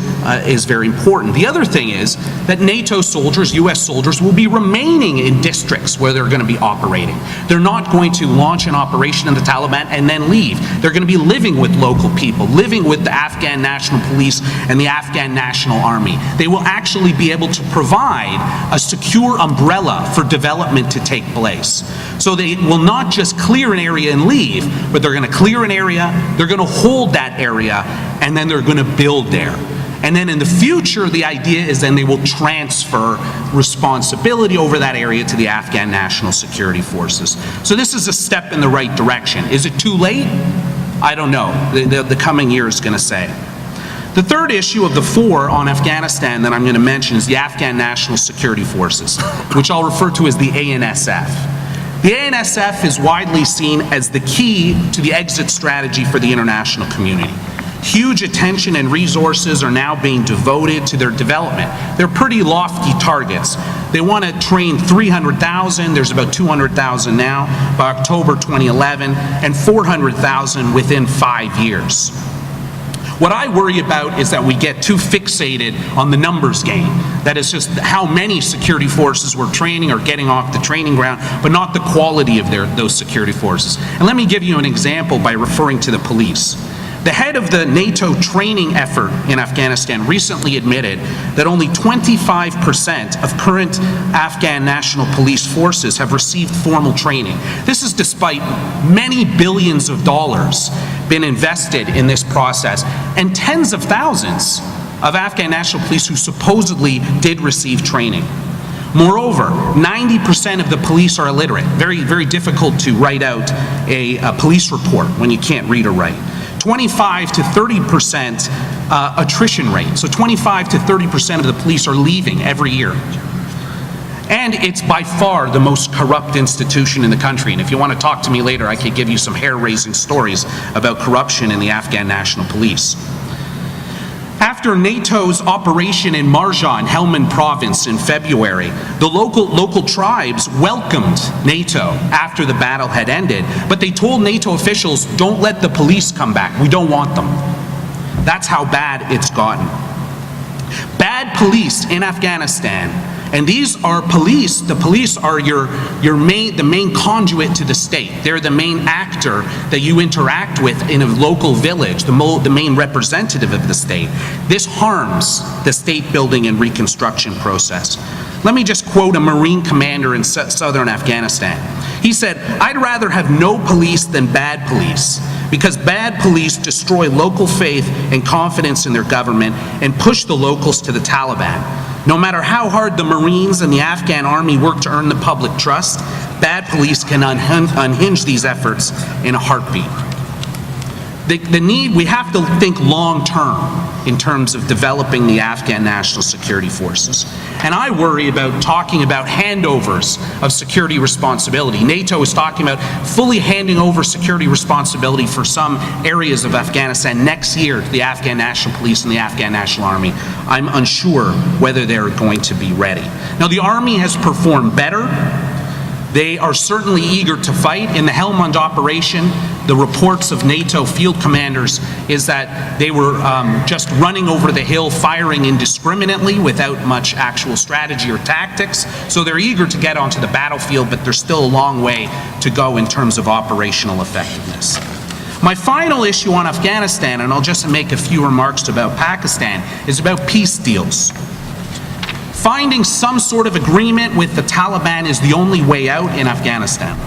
very important. The other thing is that NATO soldiers, US soldiers, will be remaining in districts where they're going to be operating. They're not going to launch an operation in the Taliban and then leave. They're going to be living with local people, living with the Afghan National Police and the Afghan National Army. They will actually be able to provide a secure umbrella for development to take place. So they will not just clear an area and leave, but they're going to clear an area, they're going to hold that area, and then they're going to build there. And then in the future, the idea is then they will transfer responsibility over that area to the Afghan National Security Forces. So this is a step in the right direction. Is it too late? I don't know. The coming year is going to say. The third issue of the four on Afghanistan that I'm going to mention is the Afghan National Security Forces, which I'll refer to as the ANSF. The ANSF is widely seen as the key to the exit strategy for the international community. Huge attention and resources are now being devoted to their development. They're pretty lofty targets. They want to train 300,000, there's about 200,000 now by October 2011, and 400,000 within 5 years. What I worry about is that we get too fixated on the numbers game. That is just how many security forces we're training or getting off the training ground, but not the quality of those security forces. And let me give you an example by referring to the police. The head of the NATO training effort in Afghanistan recently admitted that only 25% of current Afghan National Police forces have received formal training. This is despite many billions of dollars been invested in this process, and tens of thousands of Afghan National Police who supposedly did receive training. Moreover, 90% of the police are illiterate. Very, very difficult to write out a police report when you can't read or write. 25 to 30% attrition rate. So 25 to 30% of the police are leaving every year. And it's by far the most corrupt institution in the country. And if you want to talk to me later, I could give you some hair-raising stories about corruption in the Afghan National Police. After NATO's operation in Marjan, Helmand province in February, the local tribes welcomed NATO after the battle had ended, but they told NATO officials, don't let the police come back, we don't want them. That's how bad it's gotten. Bad police in Afghanistan And these are police. The police are the main conduit to the state. They're the main actor that you interact with in a local village, the main representative of the state. This harms the state building and reconstruction process. Let me just quote a Marine commander in southern Afghanistan. He said, "I'd rather have no police than bad police, because bad police destroy local faith and confidence in their government and push the locals to the Taliban. No matter how hard the Marines and the Afghan army work to earn the public trust, bad police can unhinge these efforts in a heartbeat." We have to think long-term in terms of developing the Afghan national security forces. And I worry about talking about handovers of security responsibility. NATO is talking about fully handing over security responsibility for some areas of Afghanistan next year to the Afghan National Police and the Afghan National Army. I'm unsure whether they're going to be ready. Now, the Army has performed better. They are certainly eager to fight. In the Helmand operation, the reports of NATO field commanders is that they were just running over the hill, firing indiscriminately without much actual strategy or tactics. So they're eager to get onto the battlefield, but there's still a long way to go in terms of operational effectiveness. My final issue on Afghanistan, and I'll just make a few remarks about Pakistan, is about peace deals. Finding some sort of agreement with the Taliban is the only way out in Afghanistan.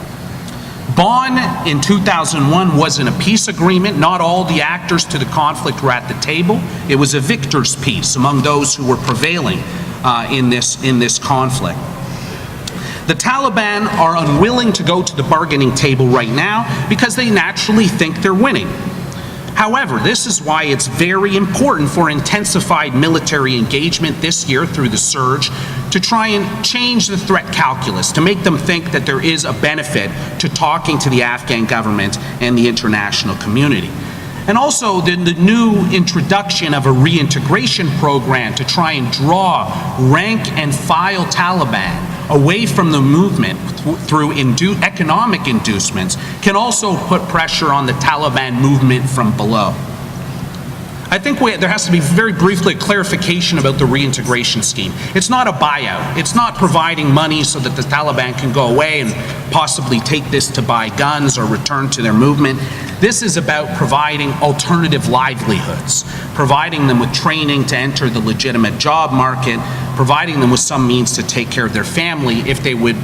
Bonn in 2001 wasn't a peace agreement. Not all the actors to the conflict were at the table. It was a victor's peace among those who were prevailing in this conflict. The Taliban are unwilling to go to the bargaining table right now because they naturally think they're winning. However, this is why it's very important for intensified military engagement this year through the surge to try and change the threat calculus, to make them think that there is a benefit to talking to the Afghan government and the international community. And also the new introduction of a reintegration program to try and draw rank and file Taliban away from the movement through economic inducements can also put pressure on the Taliban movement from below. I think there has to be very briefly a clarification about the reintegration scheme. It's not a buyout. It's not providing money so that the Taliban can go away and possibly take this to buy guns or return to their movement. This is about providing alternative livelihoods, providing them with training to enter the legitimate job market, providing them with some means to take care of their family if they would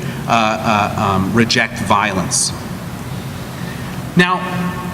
reject violence. Now,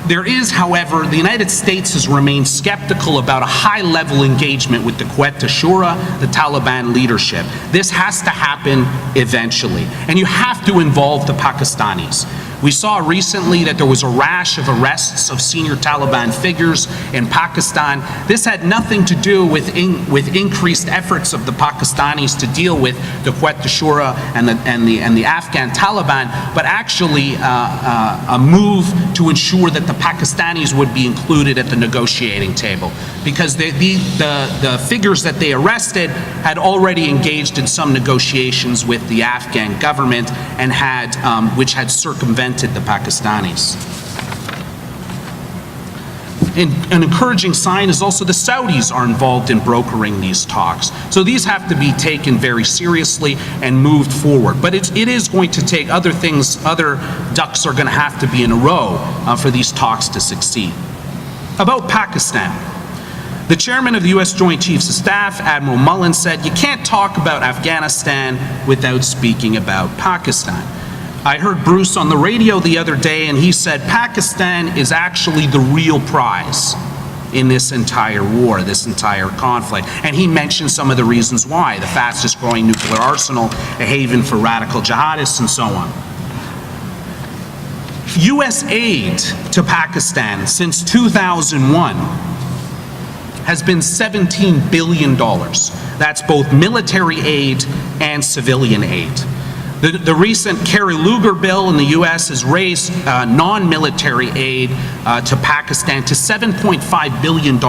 there is, however, the United States has remained skeptical about a high-level engagement with the Quetta Shura, the Taliban leadership. This has to happen eventually, and you have to involve the Pakistanis. We saw recently that there was a rash of arrests of senior Taliban figures in Pakistan. This had nothing to do with increased efforts of the Pakistanis to deal with the Quetta Shura and the Afghan Taliban, but actually a move to ensure that the Pakistanis would be included at the negotiating table, because the figures that they arrested had already engaged in some negotiations with the Afghan government and which had circumvented the Pakistanis. An encouraging sign is also the Saudis are involved in brokering these talks. So these have to be taken very seriously and moved forward. But it is going to take other ducks are going to have to be in a row for these talks to succeed. About Pakistan. The chairman of the U.S. Joint Chiefs of Staff, Admiral Mullen, said, "You can't talk about Afghanistan without speaking about Pakistan." I heard Bruce on the radio the other day, and he said Pakistan is actually the real prize in this entire war, this entire conflict. And he mentioned some of the reasons why: the fastest growing nuclear arsenal, a haven for radical jihadists, and so on. U.S. aid to Pakistan since 2001 has been $17 billion. That's both military aid and civilian aid. The recent Kerry Lugar bill in the U.S. has raised non-military aid to Pakistan to $7.5 billion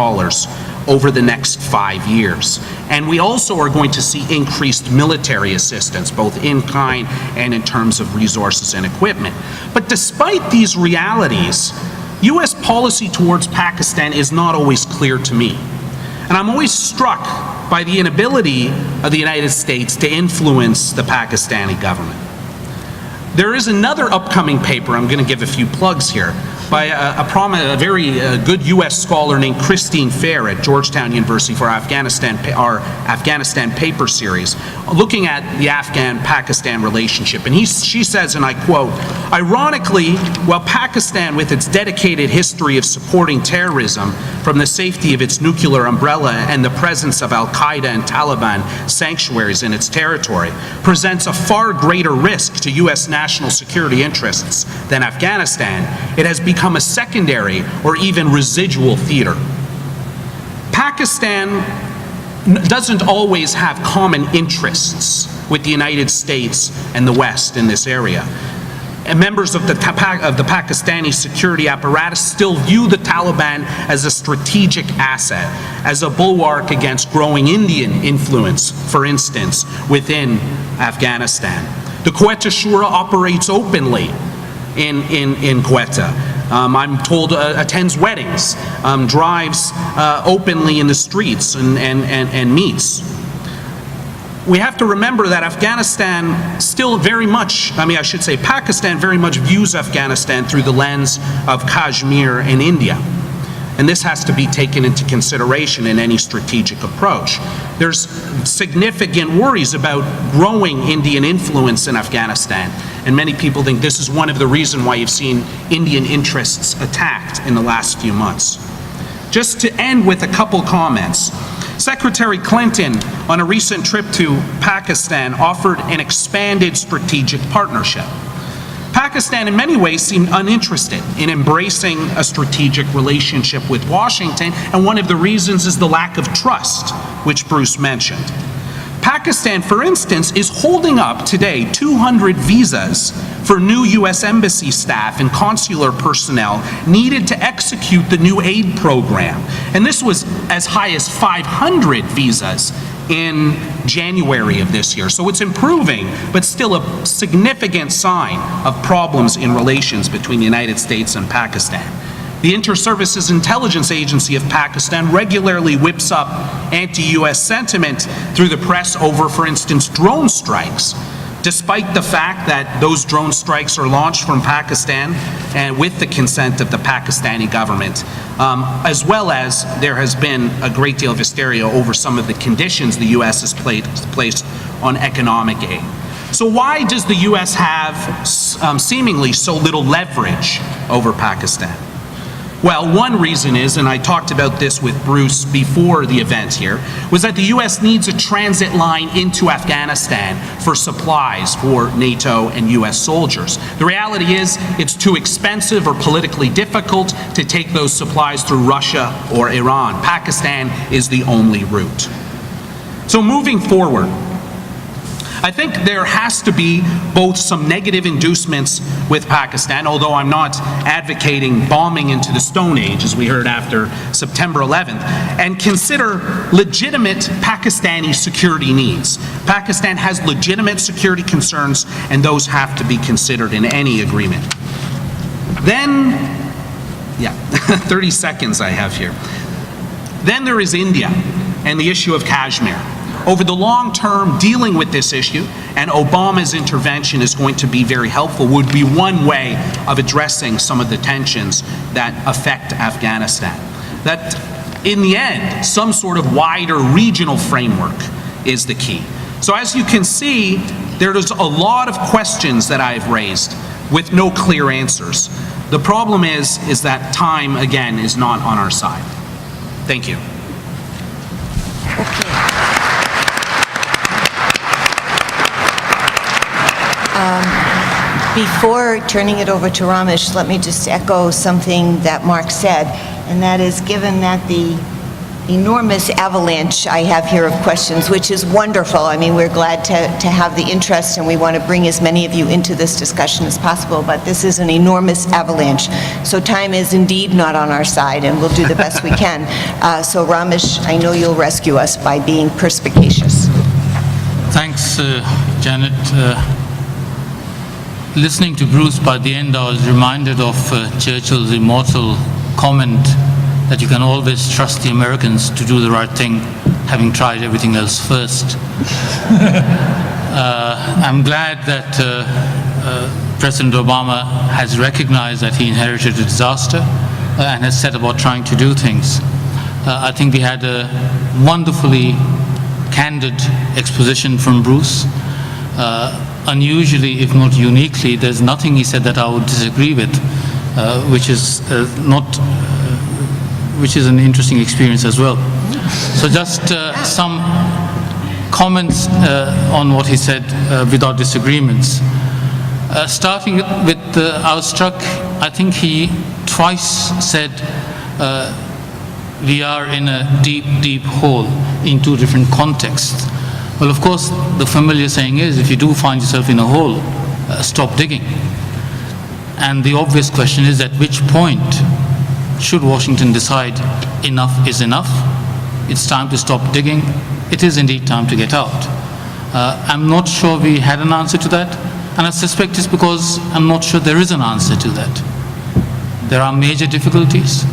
over the next 5 years. And we also are going to see increased military assistance, both in kind and in terms of resources and equipment. But despite these realities, U.S. policy towards Pakistan is not always clear to me. And I'm always struck by the inability of the United States to influence the Pakistani government. There is another upcoming paper, I'm going to give a few plugs here, by a very good U.S. scholar named Christine Fair at Georgetown University for our Afghanistan paper series, looking at the Afghan-Pakistan relationship. And she says, and I quote, "Ironically, while Pakistan, with its dedicated history of supporting terrorism from the safety of its nuclear umbrella and the presence of al-Qaeda and Taliban sanctuaries in its territory, presents a far greater risk to U.S. national security interests than Afghanistan, it has become a secondary or even residual theater." Pakistan doesn't always have common interests with the United States and the West in this area. And members of the Pakistani security apparatus still view the Taliban as a strategic asset, as a bulwark against growing Indian influence, for instance, within Afghanistan. The Quetta Shura operates openly in Quetta. I'm told attends weddings, drives openly in the streets and meets. We have to remember that Afghanistan still very much, Pakistan very much views Afghanistan through the lens of Kashmir and India. And this has to be taken into consideration in any strategic approach. There's significant worries about growing Indian influence in Afghanistan, and many people think this is one of the reasons why you've seen Indian interests attacked in the last few months. Just to end with a couple comments. Secretary Clinton, on a recent trip to Pakistan, offered an expanded strategic partnership. Pakistan in many ways seemed uninterested in embracing a strategic relationship with Washington, and one of the reasons is the lack of trust, which Bruce mentioned. Pakistan, for instance, is holding up today 200 visas for new U.S. embassy staff and consular personnel needed to execute the new aid program. And this was as high as 500 visas in January of this year. So it's improving, but still a significant sign of problems in relations between the United States and Pakistan. The Inter-Services Intelligence Agency of Pakistan regularly whips up anti-U.S. sentiment through the press over, for instance, drone strikes, despite the fact that those drone strikes are launched from Pakistan and with the consent of the Pakistani government, as well as there has been a great deal of hysteria over some of the conditions the U.S. has placed on economic aid. So why does the U.S. have seemingly so little leverage over Pakistan? Well, one reason is, and I talked about this with Bruce before the event here, was that the U.S. needs a transit line into Afghanistan for supplies for NATO and U.S. soldiers. The reality is it's too expensive or politically difficult to take those supplies through Russia or Iran. Pakistan is the only route. So moving forward, I think there has to be both some negative inducements with Pakistan, although I'm not advocating bombing into the Stone Age, as we heard after September 11th, and consider legitimate Pakistani security needs. Pakistan has legitimate security concerns, and those have to be considered in any agreement. Then, 30 seconds I have here. Then there is India and the issue of Kashmir. Over the long term, dealing with this issue, and Obama's intervention is going to be very helpful, would be one way of addressing some of the tensions that affect Afghanistan. That, in the end, some sort of wider regional framework is the key. So as you can see, there's a lot of questions that I've raised with no clear answers. The problem is that time, again, is not on our side. Thank you. Before turning it over to Ramesh, let me just echo something that Mark said, and that is, given that the enormous avalanche I have here of questions, which is wonderful. I mean, we're glad to have the interest, and we want to bring as many of you into this discussion as possible, but this is an enormous avalanche. So time is indeed not on our side, and we'll do the best we can. So Ramesh, I know you'll rescue us by being perspicacious. Thanks, Janet. Listening to Bruce, by the end I was reminded of Churchill's immortal comment that you can always trust the Americans to do the right thing having tried everything else first. I'm glad that President Obama has recognized that he inherited a disaster and has set about trying to do things. I think we had a wonderfully candid exposition from Bruce. Unusually, if not uniquely, there's nothing he said that I would disagree with, which is an interesting experience as well. So just some comments on what he said without disagreements. Starting with, I was struck, I think he twice said we are in a deep, deep hole in two different contexts. Well, of course, the familiar saying is, if you do find yourself in a hole, stop digging. And the obvious question is, at which point should Washington decide enough is enough? It's time to stop digging. It is indeed time to get out. I'm not sure we had an answer to that, and I suspect it's because I'm not sure there is an answer to that. There are major difficulties.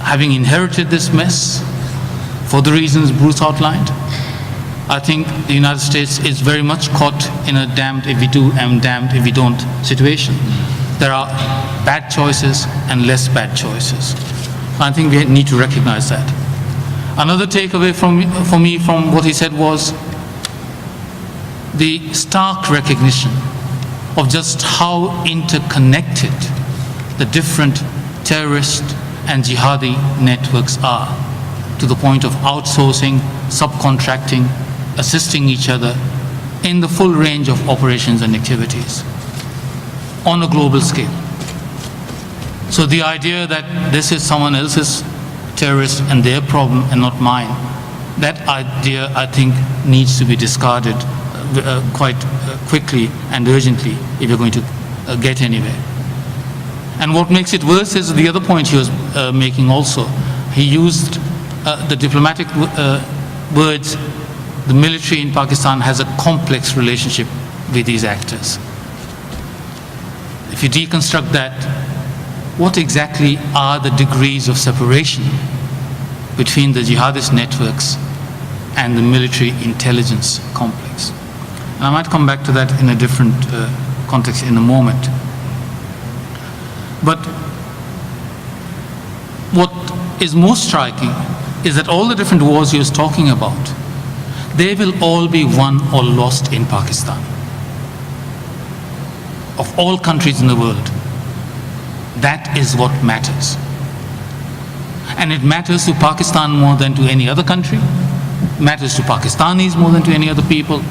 Having inherited this mess, for the reasons Bruce outlined, I think the United States is very much caught in a damned if we do and damned if we don't situation. There are bad choices and less bad choices. I think we need to recognize that. Another takeaway for me from what he said was the stark recognition of just how interconnected the different terrorist and jihadi networks are, to the point of outsourcing, subcontracting, assisting each other in the full range of operations and activities on a global scale. So the idea that this is someone else's terrorist and their problem and not mine, that idea, I think, needs to be discarded quite quickly and urgently if you're going to get anywhere. And what makes it worse is the other point he was making also. He used the diplomatic words, the military in Pakistan has a complex relationship with these actors. If you deconstruct that, what exactly are the degrees of separation between the jihadist networks and the military intelligence complex? And I might come back to that in a different context in a moment. But what is most striking is that all the different wars he was talking about, they will all be won or lost in Pakistan. Of all countries in the world, that is what matters. And it matters to Pakistan more than to any other country. It matters to Pakistanis more than to any other people.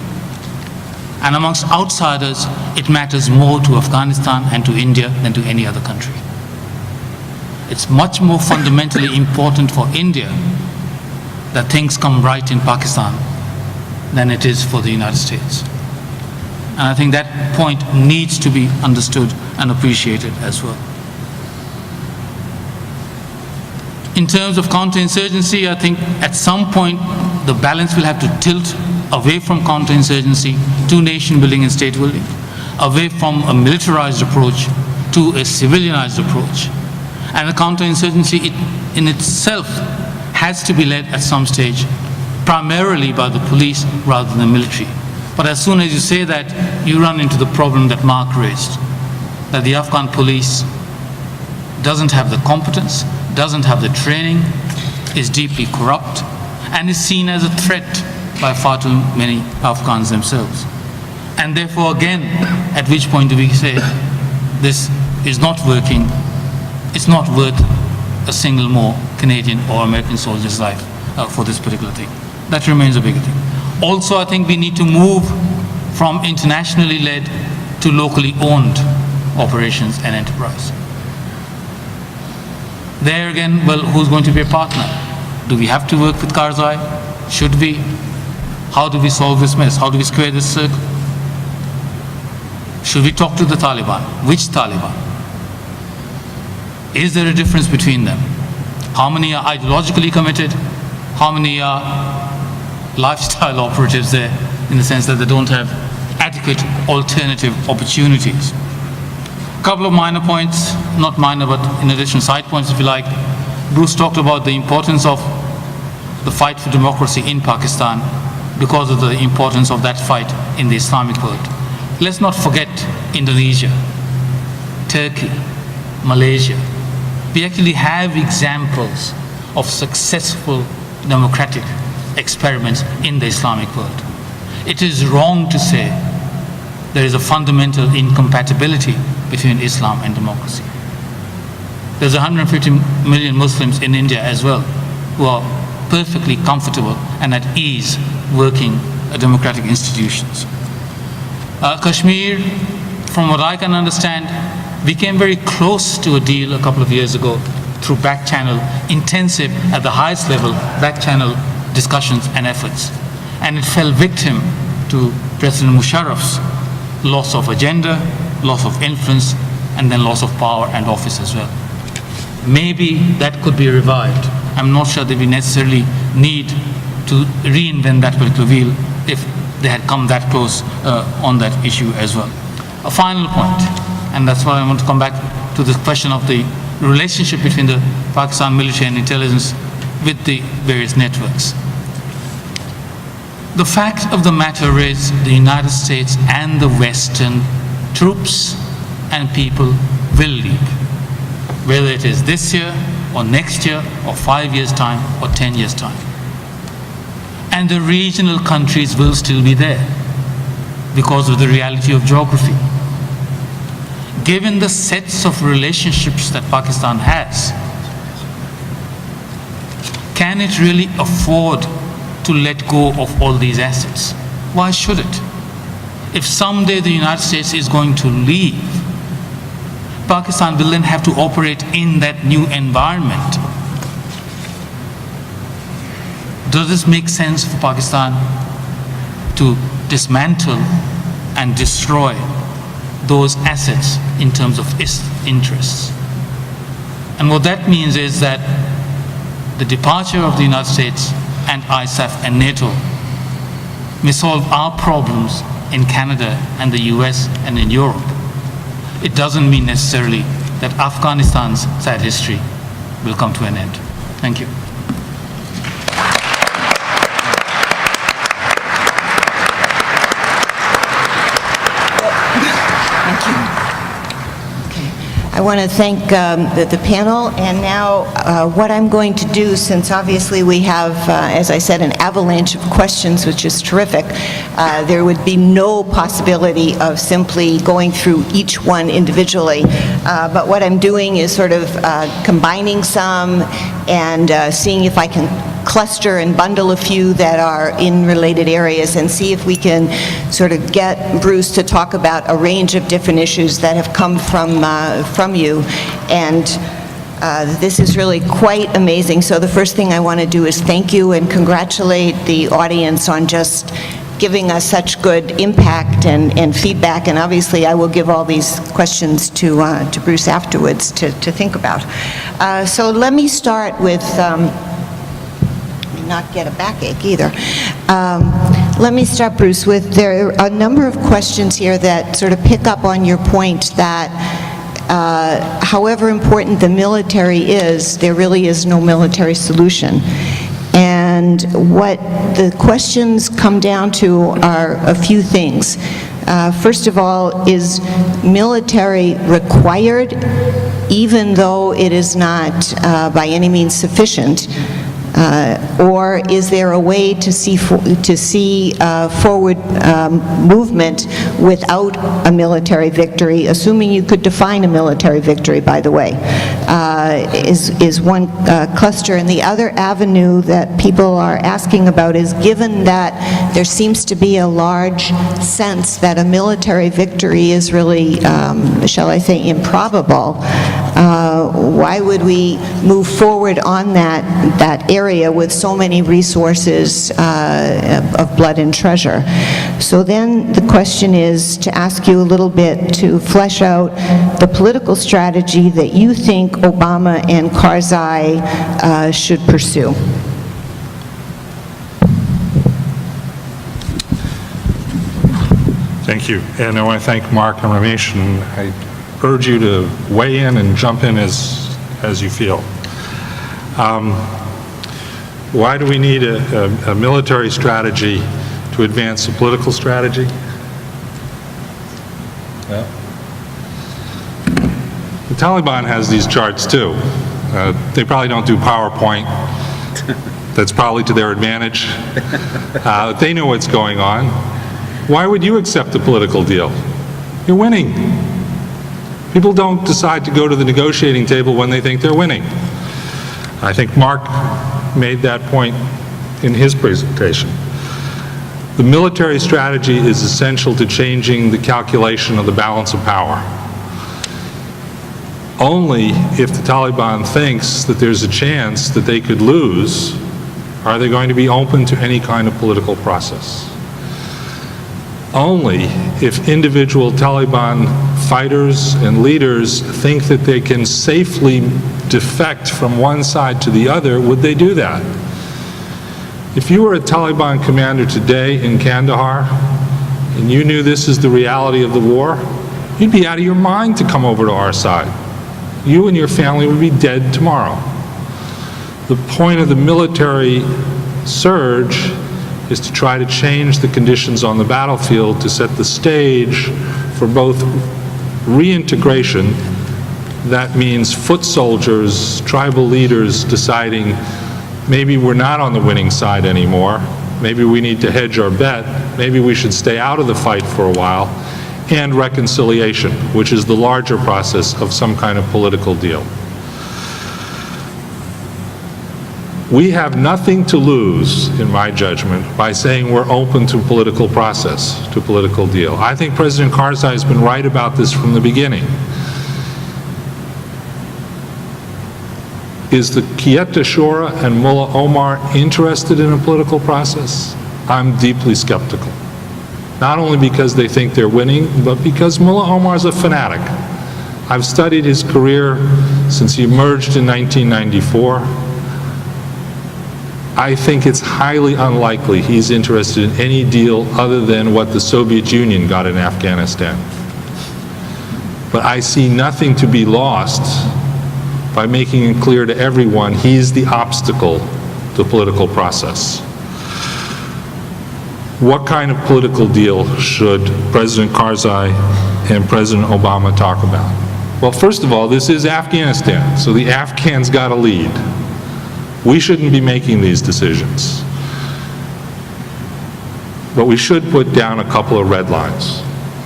And amongst outsiders, it matters more to Afghanistan and to India than to any other country. It's much more fundamentally important for India that things come right in Pakistan than it is for the United States. And I think that point needs to be understood and appreciated as well. In terms of counterinsurgency, I think at some point the balance will have to tilt away from counterinsurgency to nation building and state building, away from a militarized approach to a civilianized approach. And the counterinsurgency in itself has to be led at some stage primarily by the police rather than the military. But as soon as you say that, you run into the problem that Mark raised, that the Afghan police doesn't have the competence, doesn't have the training, is deeply corrupt, and is seen as a threat by far too many Afghans themselves. And therefore, again, at which point do we say, this is not working, it's not worth a single more Canadian or American soldier's life for this particular thing. That remains a bigger thing. Also, I think we need to move from internationally led to locally owned operations and enterprise. There again, well, who's going to be a partner? Do we have to work with Karzai? Should we? How do we solve this mess? How do we square this circle? Should we talk to the Taliban? Which Taliban? Is there a difference between them? How many are ideologically committed? How many are lifestyle operatives there, in the sense that they don't have adequate alternative opportunities? A couple of minor points, not minor, but in addition, side points if you like. Bruce talked about the importance of the fight for democracy in Pakistan because of the importance of that fight in the Islamic world. Let's not forget Indonesia, Turkey, Malaysia. We actually have examples of successful democratic experiments in the Islamic world. It is wrong to say there is a fundamental incompatibility between Islam and democracy. There's 150 million Muslims in India as well who are perfectly comfortable and at ease working democratic institutions. Kashmir, from what I can understand, became very close to a deal a couple of years ago through back channel, intensive at the highest level, back channel discussions and efforts. And it fell victim to President Musharraf's loss of agenda, loss of influence, and then loss of power and office as well. Maybe that could be revived. I'm not sure that we necessarily need to reinvent that particular wheel if they had come that close on that issue as well. A final point, and that's why I want to come back to the question of the relationship between the Pakistan military and intelligence with the various networks. The fact of the matter is the United States and the Western troops and people will leave, whether it is this year or next year or 5 years' time or 10 years' time. And the regional countries will still be there because of the reality of geography. Given the sets of relationships that Pakistan has, can it really afford to let go of all these assets? Why should it? If someday the United States is going to leave, Pakistan will then have to operate in that new environment. Does this make sense for Pakistan to dismantle and destroy those assets in terms of its interests? And what that means is that the departure of the United States and ISAF and NATO may solve our problems in Canada and the US and in Europe. It doesn't mean necessarily that Afghanistan's sad history will come to an end. Thank you. Thank you. Okay. I want to thank the panel, and now what I'm going to do, since obviously we have, as I said, an avalanche of questions, which is terrific, there would be no possibility of simply going through each one individually. But what I'm doing is sort of combining some and seeing if I can cluster and bundle a few that are in related areas and see if we can sort of get Bruce to talk about a range of different issues that have come from you. And this is really quite amazing. So the first thing I want to do is thank you and congratulate the audience on just giving us such good impact and feedback. And obviously I will give all these questions to Bruce afterwards to think about. So let me start with not get a backache either. Let me start, Bruce, with there are a number of questions here that sort of pick up on your point that however important the military is, there really is no military solution. And what the questions come down to are a few things. First of all, is military required, even though it is not by any means sufficient? Or is there a way to see forward movement without a military victory, assuming you could define a military victory, by the way, is one cluster. And the other avenue that people are asking about is, given that there seems to be a large sense that a military victory is really, shall I say, improbable, why would we move forward on that area with so many resources of blood and treasure? So then the question is to ask you a little bit to flesh out the political strategy that you think Obama and Karzai should pursue. Thank you. And I want to thank Mark and Ramesh, and I urge you to weigh in and jump in as you feel. Why do we need a military strategy to advance a political strategy? Yeah. The Taliban has these charts too. They probably don't do PowerPoint. That's probably to their advantage. They know what's going on. Why would you accept a political deal? You're winning. People don't decide to go to the negotiating table when they think they're winning. I think Mark made that point in his presentation. The military strategy is essential to changing the calculation of the balance of power. Only if the Taliban thinks that there's a chance that they could lose are they going to be open to any kind of political process. Only if individual Taliban fighters and leaders think that they can safely defect from one side to the other would they do that. If you were a Taliban commander today in Kandahar and you knew this is the reality of the war, you'd be out of your mind to come over to our side. You and your family would be dead tomorrow. The point of the military surge is to try to change the conditions on the battlefield to set the stage for both reintegration, that means foot soldiers, tribal leaders deciding maybe we're not on the winning side anymore, maybe we need to hedge our bet, maybe we should stay out of the fight for a while, and reconciliation, which is the larger process of some kind of political deal. We have nothing to lose, in my judgment, by saying we're open to political process, to political deal. I think President Karzai has been right about this from the beginning. Is the Quieta Shura and Mullah Omar interested in a political process? I'm deeply skeptical. Not only because they think they're winning, but because Mullah Omar is a fanatic. I've studied his career since he emerged in 1994. I think it's highly unlikely he's interested in any deal other than what the Soviet Union got in Afghanistan. But I see nothing to be lost by making it clear to everyone he's the obstacle to the political process. What kind of political deal should President Karzai and President Obama talk about? Well, first of all, this is Afghanistan, so the Afghans got to lead. We shouldn't be making these decisions. But we should put down a couple of red lines.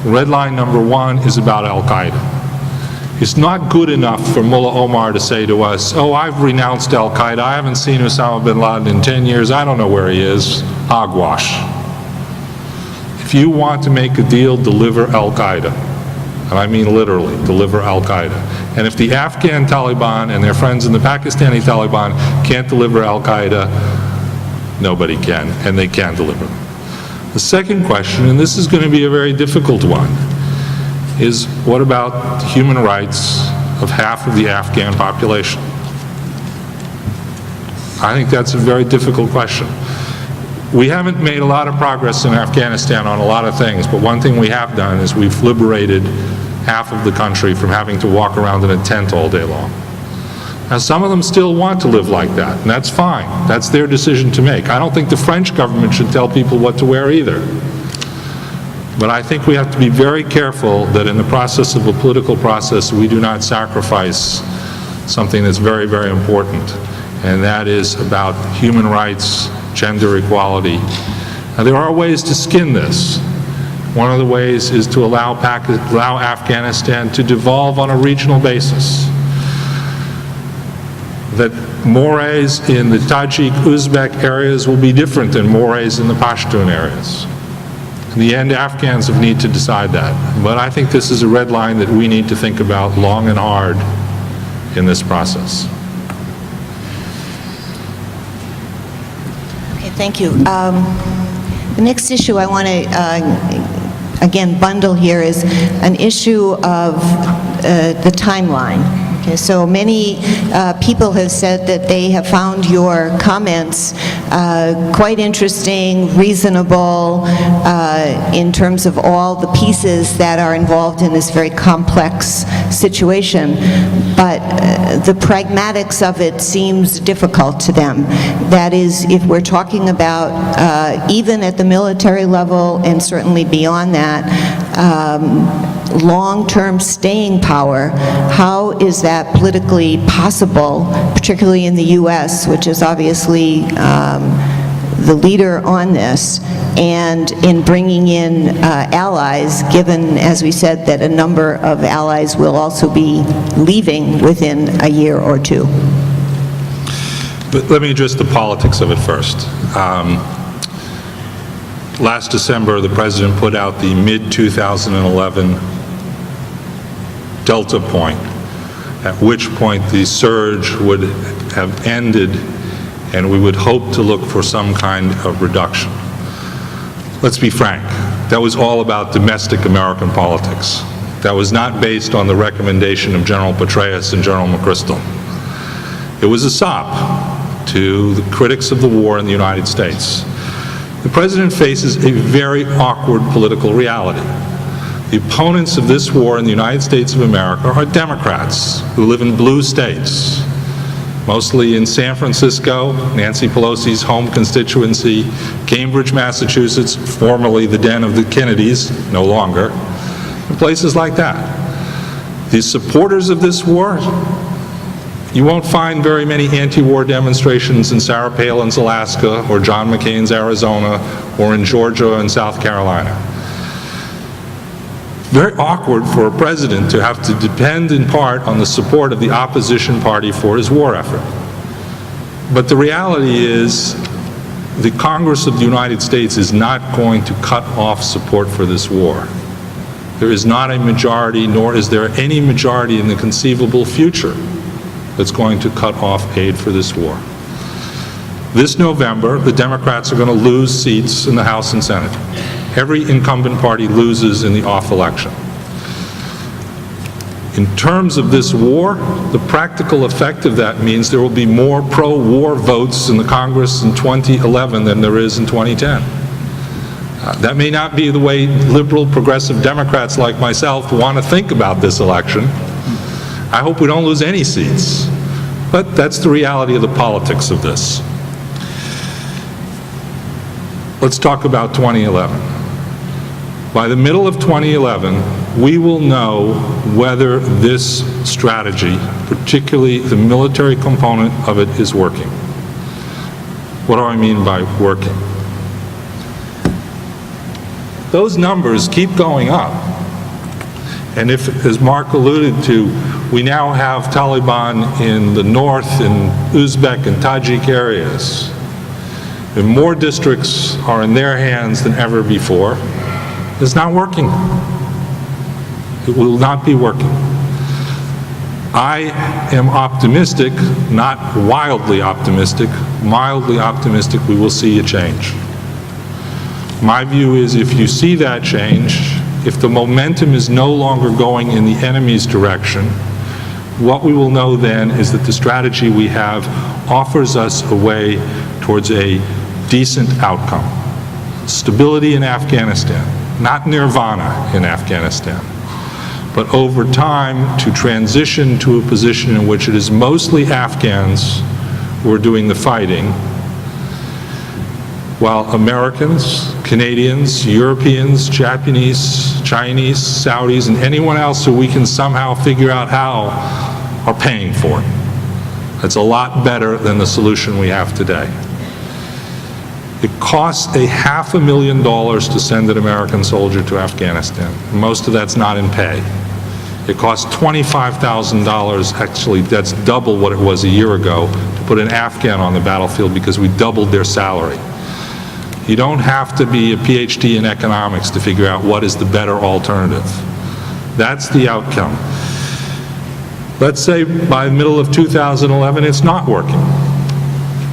Red line number one is about Al-Qaeda. It's not good enough for Mullah Omar to say to us, oh, I've renounced Al-Qaeda, I haven't seen Osama bin Laden in 10 years, I don't know where he is. Hogwash. If you want to make a deal, deliver Al-Qaeda. And I mean literally, deliver Al-Qaeda. And if the Afghan Taliban and their friends in the Pakistani Taliban can't deliver Al-Qaeda, nobody can, and they can deliver them. The second question, and this is going to be a very difficult one, is what about the human rights of half of the Afghan population? I think that's a very difficult question. We haven't made a lot of progress in Afghanistan on a lot of things, but one thing we have done is we've liberated half of the country from having to walk around in a tent all day long. Now, some of them still want to live like that, and that's fine. That's their decision to make. I don't think the French government should tell people what to wear either. But I think we have to be very careful that in the process of a political process, we do not sacrifice something that's very, very important, and that is about human rights, gender equality. Now, there are ways to skin this. One of the ways is to allow Afghanistan to devolve on a regional basis. That mores in the Tajik, Uzbek areas will be different than mores in the Pashtun areas. In the end, Afghans will need to decide that. But I think this is a red line that we need to think about long and hard in this process. Okay, thank you. The next issue I want to again bundle here is an issue of the timeline. Okay, so many people have said that they have found your comments quite interesting, reasonable, in terms of all the pieces that are involved in this very complex situation. But the pragmatics of it seems difficult to them. That is, if we're talking about, even at the military level and certainly beyond that, long-term staying power, how is that politically possible, particularly in the U.S., which is obviously the leader on this, and in bringing in allies, given, as we said, that a number of allies will also be leaving within a year or two? But let me address the politics of it first. Last December, the President put out the mid-2011 Delta point, at which point the surge would have ended and we would hope to look for some kind of reduction. Let's be frank, that was all about domestic American politics. That was not based on the recommendation of General Petraeus and General McChrystal. It was a sop to the critics of the war in the United States. The President faces a very awkward political reality. The opponents of this war in the United States of America are Democrats who live in blue states, mostly in San Francisco, Nancy Pelosi's home constituency, Cambridge, Massachusetts, formerly the den of the Kennedys, no longer, and places like that. The supporters of this war, you won't find very many anti-war demonstrations in Sarah Palin's Alaska or John McCain's Arizona or in Georgia and South Carolina. Very awkward for a president to have to depend in part on the support of the opposition party for his war effort. But the reality is the Congress of the United States is not going to cut off support for this war. There is not a majority, nor is there any majority in the conceivable future that's going to cut off aid for this war. This November, the Democrats are going to lose seats in the House and Senate. Every incumbent party loses in the off election. In terms of this war, the practical effect of that means there will be more pro-war votes in the Congress in 2011 than there is in 2010. That may not be the way liberal, progressive Democrats like myself want to think about this election. I hope we don't lose any seats, but that's the reality of the politics of this. Let's talk about 2011. By the middle of 2011, we will know whether this strategy, particularly the military component of it, is working. What do I mean by working? Those numbers keep going up. And if, as Mark alluded to, we now have Taliban in the north, in Uzbek and Tajik areas, and more districts are in their hands than ever before, it's not working. It will not be working. I am optimistic, not wildly optimistic, mildly optimistic we will see a change. My view is if you see that change, if the momentum is no longer going in the enemy's direction, what we will know then is that the strategy we have offers us a way towards a decent outcome. Stability in Afghanistan, not nirvana in Afghanistan, but over time to transition to a position in which it is mostly Afghans who are doing the fighting, while Americans, Canadians, Europeans, Japanese, Chinese, Saudis, and anyone else who we can somehow figure out how are paying for it. That's a lot better than the solution we have today. It costs $500,000 to send an American soldier to Afghanistan. Most of that's not in pay. It costs $25,000, actually that's double what it was a year ago, to put an Afghan on the battlefield because we doubled their salary. You don't have to be a PhD in economics to figure out what is the better alternative. That's the outcome. Let's say by the middle of 2011 it's not working.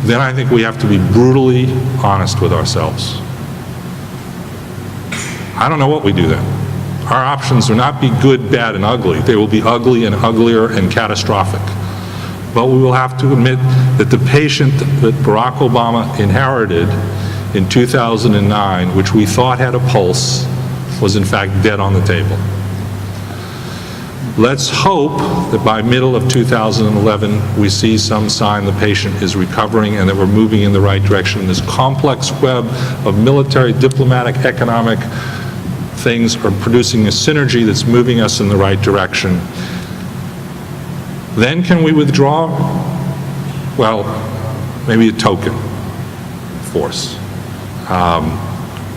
Then I think we have to be brutally honest with ourselves. I don't know what we do then. Our options will not be good, bad, and ugly. They will be ugly and uglier and catastrophic. But we will have to admit that the patient that Barack Obama inherited in 2009, which we thought had a pulse, was in fact dead on the table. Let's hope that by middle of 2011, we see some sign the patient is recovering and that we're moving in the right direction. This complex web of military, diplomatic, economic things are producing a synergy that's moving us in the right direction. Then can we withdraw? Well, maybe a token force.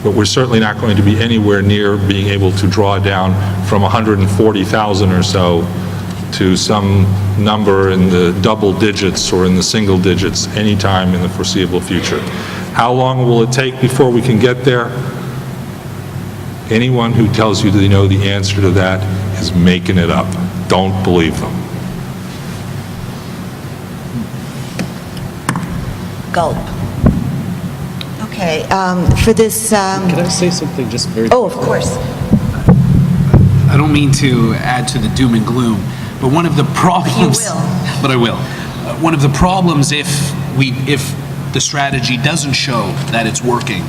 But we're certainly not going to be anywhere near being able to draw down from 140,000 or so to some number in the double digits or in the single digits anytime in the foreseeable future. How long will it take before we can get there? Anyone who tells you they know the answer to that is making it up. Don't believe them. Gulp. Okay, for this... Can I say something just very Oh, of course. I don't mean to add to the doom and gloom, but one of the problems... You will. But I will. One of the problems if the strategy doesn't show that it's working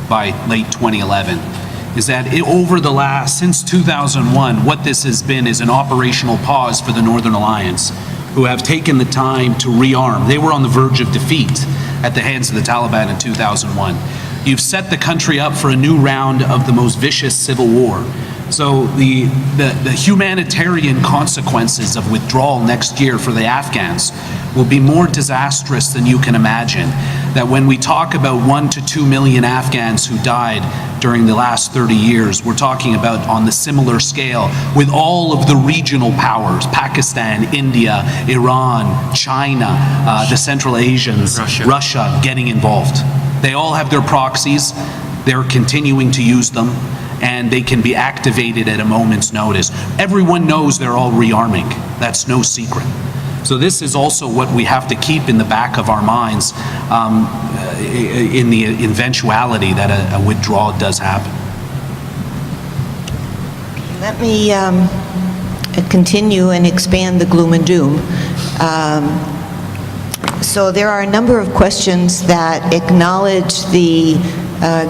by late 2011 is that since 2001, what this has been is an operational pause for the Northern Alliance, who have taken the time to rearm. They were on the verge of defeat at the hands of the Taliban in 2001. You've set the country up for a new round of the most vicious civil war. So the humanitarian consequences of withdrawal next year for the Afghans will be more disastrous than you can imagine. That when we talk about 1 to 2 million Afghans who died during the last 30 years, we're talking about on the similar scale with all of the regional powers, Pakistan, India, Iran, China, the Central Asians, Russia getting involved. They all have their proxies, they're continuing to use them, and they can be activated at a moment's notice. Everyone knows they're all rearming. That's no secret. So this is also what we have to keep in the back of our minds in the eventuality that a withdrawal does happen. Let me continue and expand the gloom and doom. So there are a number of questions that acknowledge the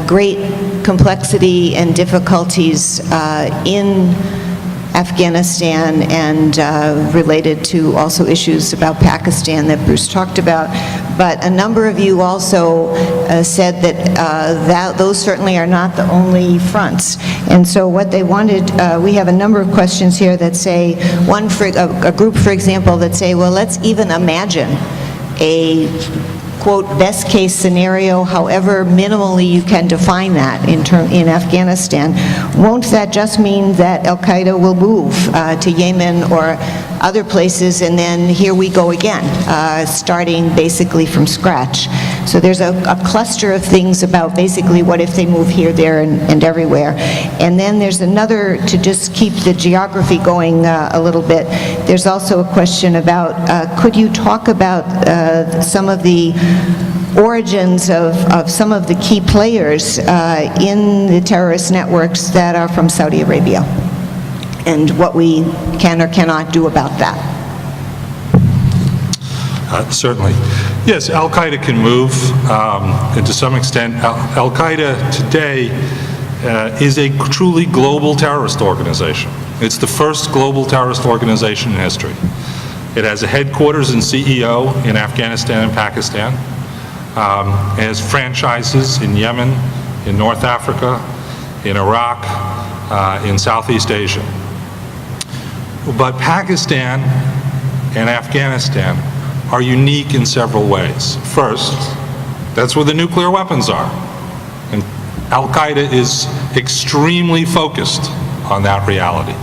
great complexity and difficulties in Afghanistan and related to also issues about Pakistan that Bruce talked about. But a number of you also said that those certainly are not the only fronts. And so what they wanted, we have a number of questions here that say, a group, for example, that say, well, let's even imagine a quote, best case scenario, however minimally you can define that in Afghanistan. Won't that just mean that Al-Qaeda will move to Yemen or other places, and then here we go again, starting basically from scratch? So there's a cluster of things about basically what if they move here, there, and everywhere. And then there's another, to just keep the geography going a little bit, there's also a question about, could you talk about some of the origins of some of the key players in the terrorist networks that are from Saudi Arabia, and what we can or cannot do about that? Certainly. Yes, Al-Qaeda can move, and to some extent, Al-Qaeda today is a truly global terrorist organization. It's the first global terrorist organization in history. It has a headquarters and CEO in Afghanistan and Pakistan. It has franchises in Yemen, in North Africa, in Iraq, in Southeast Asia. But Pakistan and Afghanistan are unique in several ways. First, that's where the nuclear weapons are. And Al-Qaeda is extremely focused on that reality.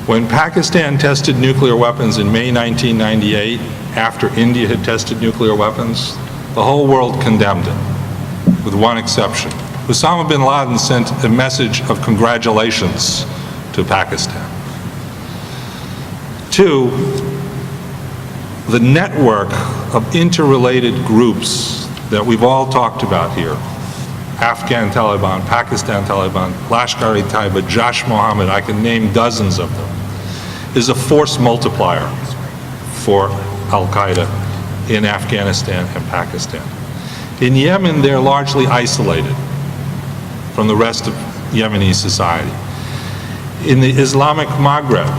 When Pakistan tested nuclear weapons in May 1998, after India had tested nuclear weapons, the whole world condemned it, with one exception. Osama bin Laden sent a message of congratulations to Pakistan. Two, the network of interrelated groups that we've all talked about here Afghan Taliban, Pakistan Taliban, Lashkar-e-Taiba, Jaish Mohammed, I can name dozens of them, is a force multiplier for al-Qaeda in Afghanistan and Pakistan. In Yemen, they're largely isolated from the rest of Yemeni society. In the Islamic Maghreb,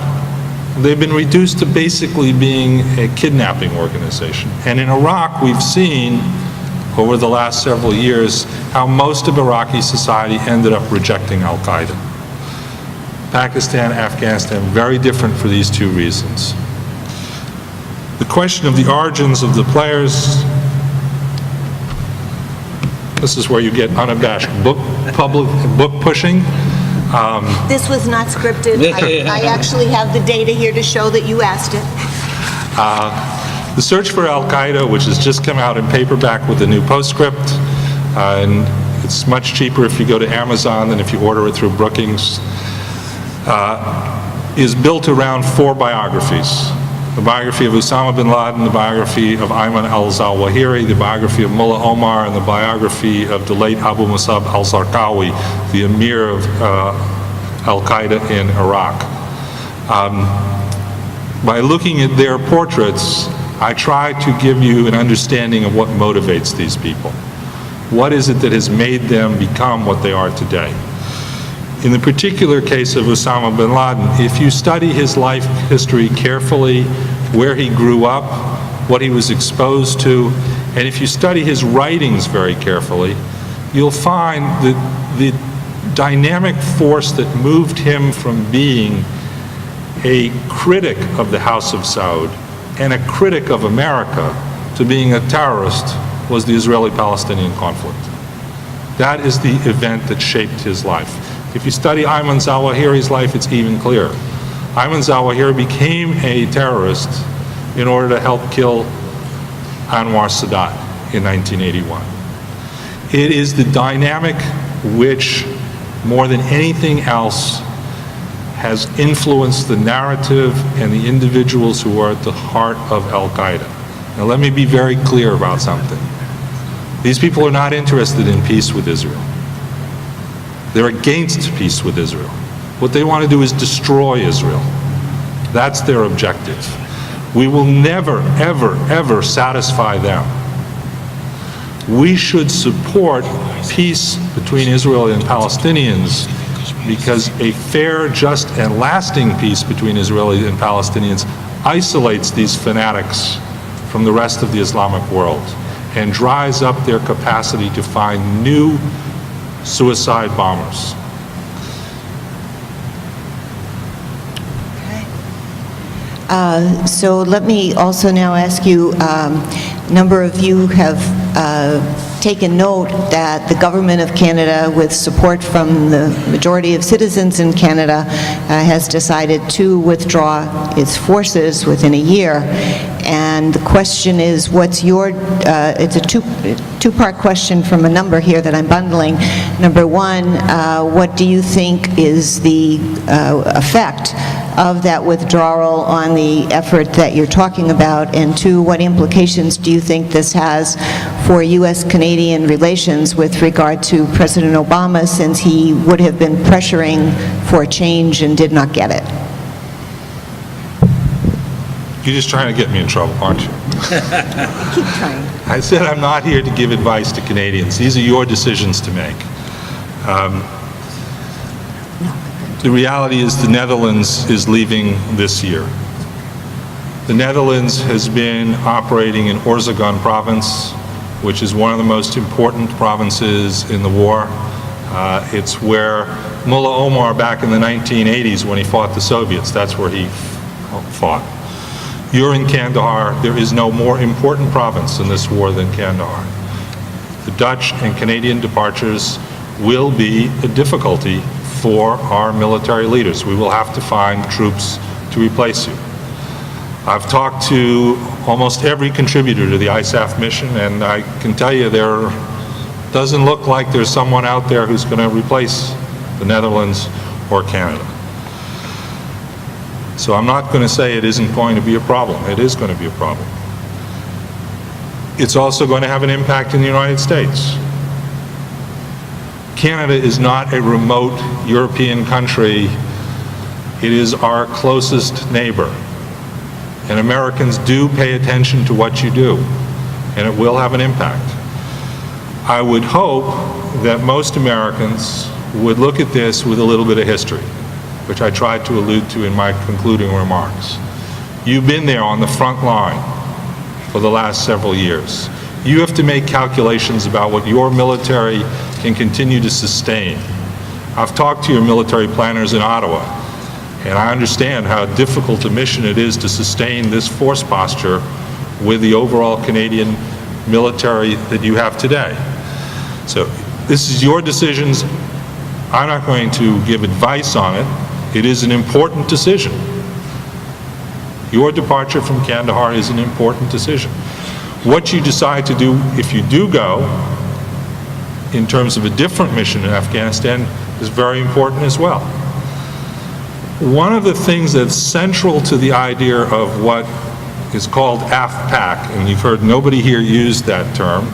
they've been reduced to basically being a kidnapping organization. And in Iraq, we've seen over the last several years how most of Iraqi society ended up rejecting al-Qaeda. Pakistan, Afghanistan, very different for these two reasons. The question of the origins of the players, this is where you get unabashed book pushing. This was not scripted. I actually have the data here to show that you asked it. The Search for Al-Qaeda, which has just come out in paperback with a new postscript, and it's much cheaper if you go to Amazon than if you order it through Brookings, is built around 4 biographies. The biography of Osama bin Laden, the biography of Ayman al-Zawahiri, the biography of Mullah Omar, and the biography of the late Abu Musab al-Zarqawi, the emir of al-Qaeda in Iraq. By looking at their portraits, I try to give you an understanding of what motivates these people. What is it that has made them become what they are today? In the particular case of Osama bin Laden, if you study his life history carefully, where he grew up, what he was exposed to, and if you study his writings very carefully, you'll find that the dynamic force that moved him from being a critic of the House of Saud and a critic of America to being a terrorist was the Israeli-Palestinian conflict. That is the event that shaped his life. If you study Ayman Zawahiri's life, it's even clearer. Ayman Zawahiri became a terrorist in order to help kill Anwar Sadat in 1981. It is the dynamic which, more than anything else, has influenced the narrative and the individuals who are at the heart of al-Qaeda. Now let me be very clear about something. These people are not interested in peace with Israel. They're against peace with Israel. What they want to do is destroy Israel. That's their objective. We will never, ever, ever satisfy them. We should support peace between Israel and Palestinians because a fair, just, and lasting peace between Israelis and Palestinians isolates these fanatics from the rest of the Islamic world and dries up their capacity to find new suicide bombers. So let me also now ask you, a number of you have taken note that the government of Canada, with support from the majority of citizens in Canada, has decided to withdraw its forces within a year. And the question is, what's your, it's a two-part question from a number here that I'm bundling. Number one, what do you think is the effect of that withdrawal on the effort that you're talking about? And two, what implications do you think this has for U.S.-Canadian relations with regard to President Obama, since he would have been pressuring for change and did not get it? You're just trying to get me in trouble, aren't you? Keep trying. I said I'm not here to give advice to Canadians. These are your decisions to make. The reality is the Netherlands is leaving this year. The Netherlands has been operating in Oerzegem province, which is one of the most important provinces in the war. It's where Mullah Omar, back in the 1980s when he fought the Soviets, that's where he fought. You're in Kandahar. There is no more important province in this war than Kandahar. The Dutch and Canadian departures will be a difficulty for our military leaders. We will have to find troops to replace you. I've talked to almost every contributor to the ISAF mission, and I can tell you there doesn't look like there's someone out there who's going to replace the Netherlands or Canada. So I'm not going to say it isn't going to be a problem. It is going to be a problem. It's also going to have an impact in the United States. Canada is not a remote European country. It is our closest neighbor. And Americans do pay attention to what you do, and it will have an impact. I would hope that most Americans would look at this with a little bit of history, which I tried to allude to in my concluding remarks. You've been there on the front line for the last several years. You have to make calculations about what your military can continue to sustain. I've talked to your military planners in Ottawa, and I understand how difficult a mission it is to sustain this force posture with the overall Canadian military that you have today. So this is your decisions. I'm not going to give advice on it. It is an important decision. Your departure from Kandahar is an important decision. What you decide to do if you do go in terms of a different mission in Afghanistan is very important as well. One of the things that's central to the idea of what is called AFPAC, and you've heard nobody here use that term,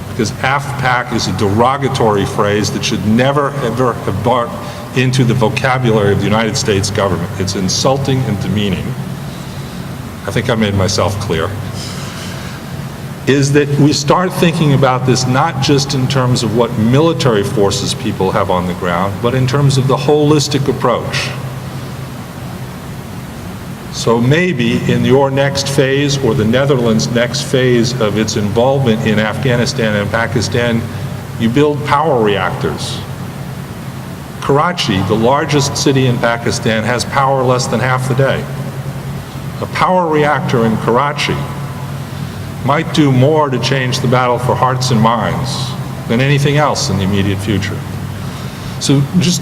because AFPAC is a derogatory phrase that should never ever have brought into the vocabulary of the United States government. It's insulting and demeaning. I think I made myself clear. Is that we start thinking about this not just in terms of what military forces people have on the ground, but in terms of the holistic approach. So maybe in your next phase, or the Netherlands' next phase of its involvement in Afghanistan and Pakistan, you build power reactors. Karachi, the largest city in Pakistan, has power less than half the day. A power reactor in Karachi might do more to change the battle for hearts and minds than anything else in the immediate future. So just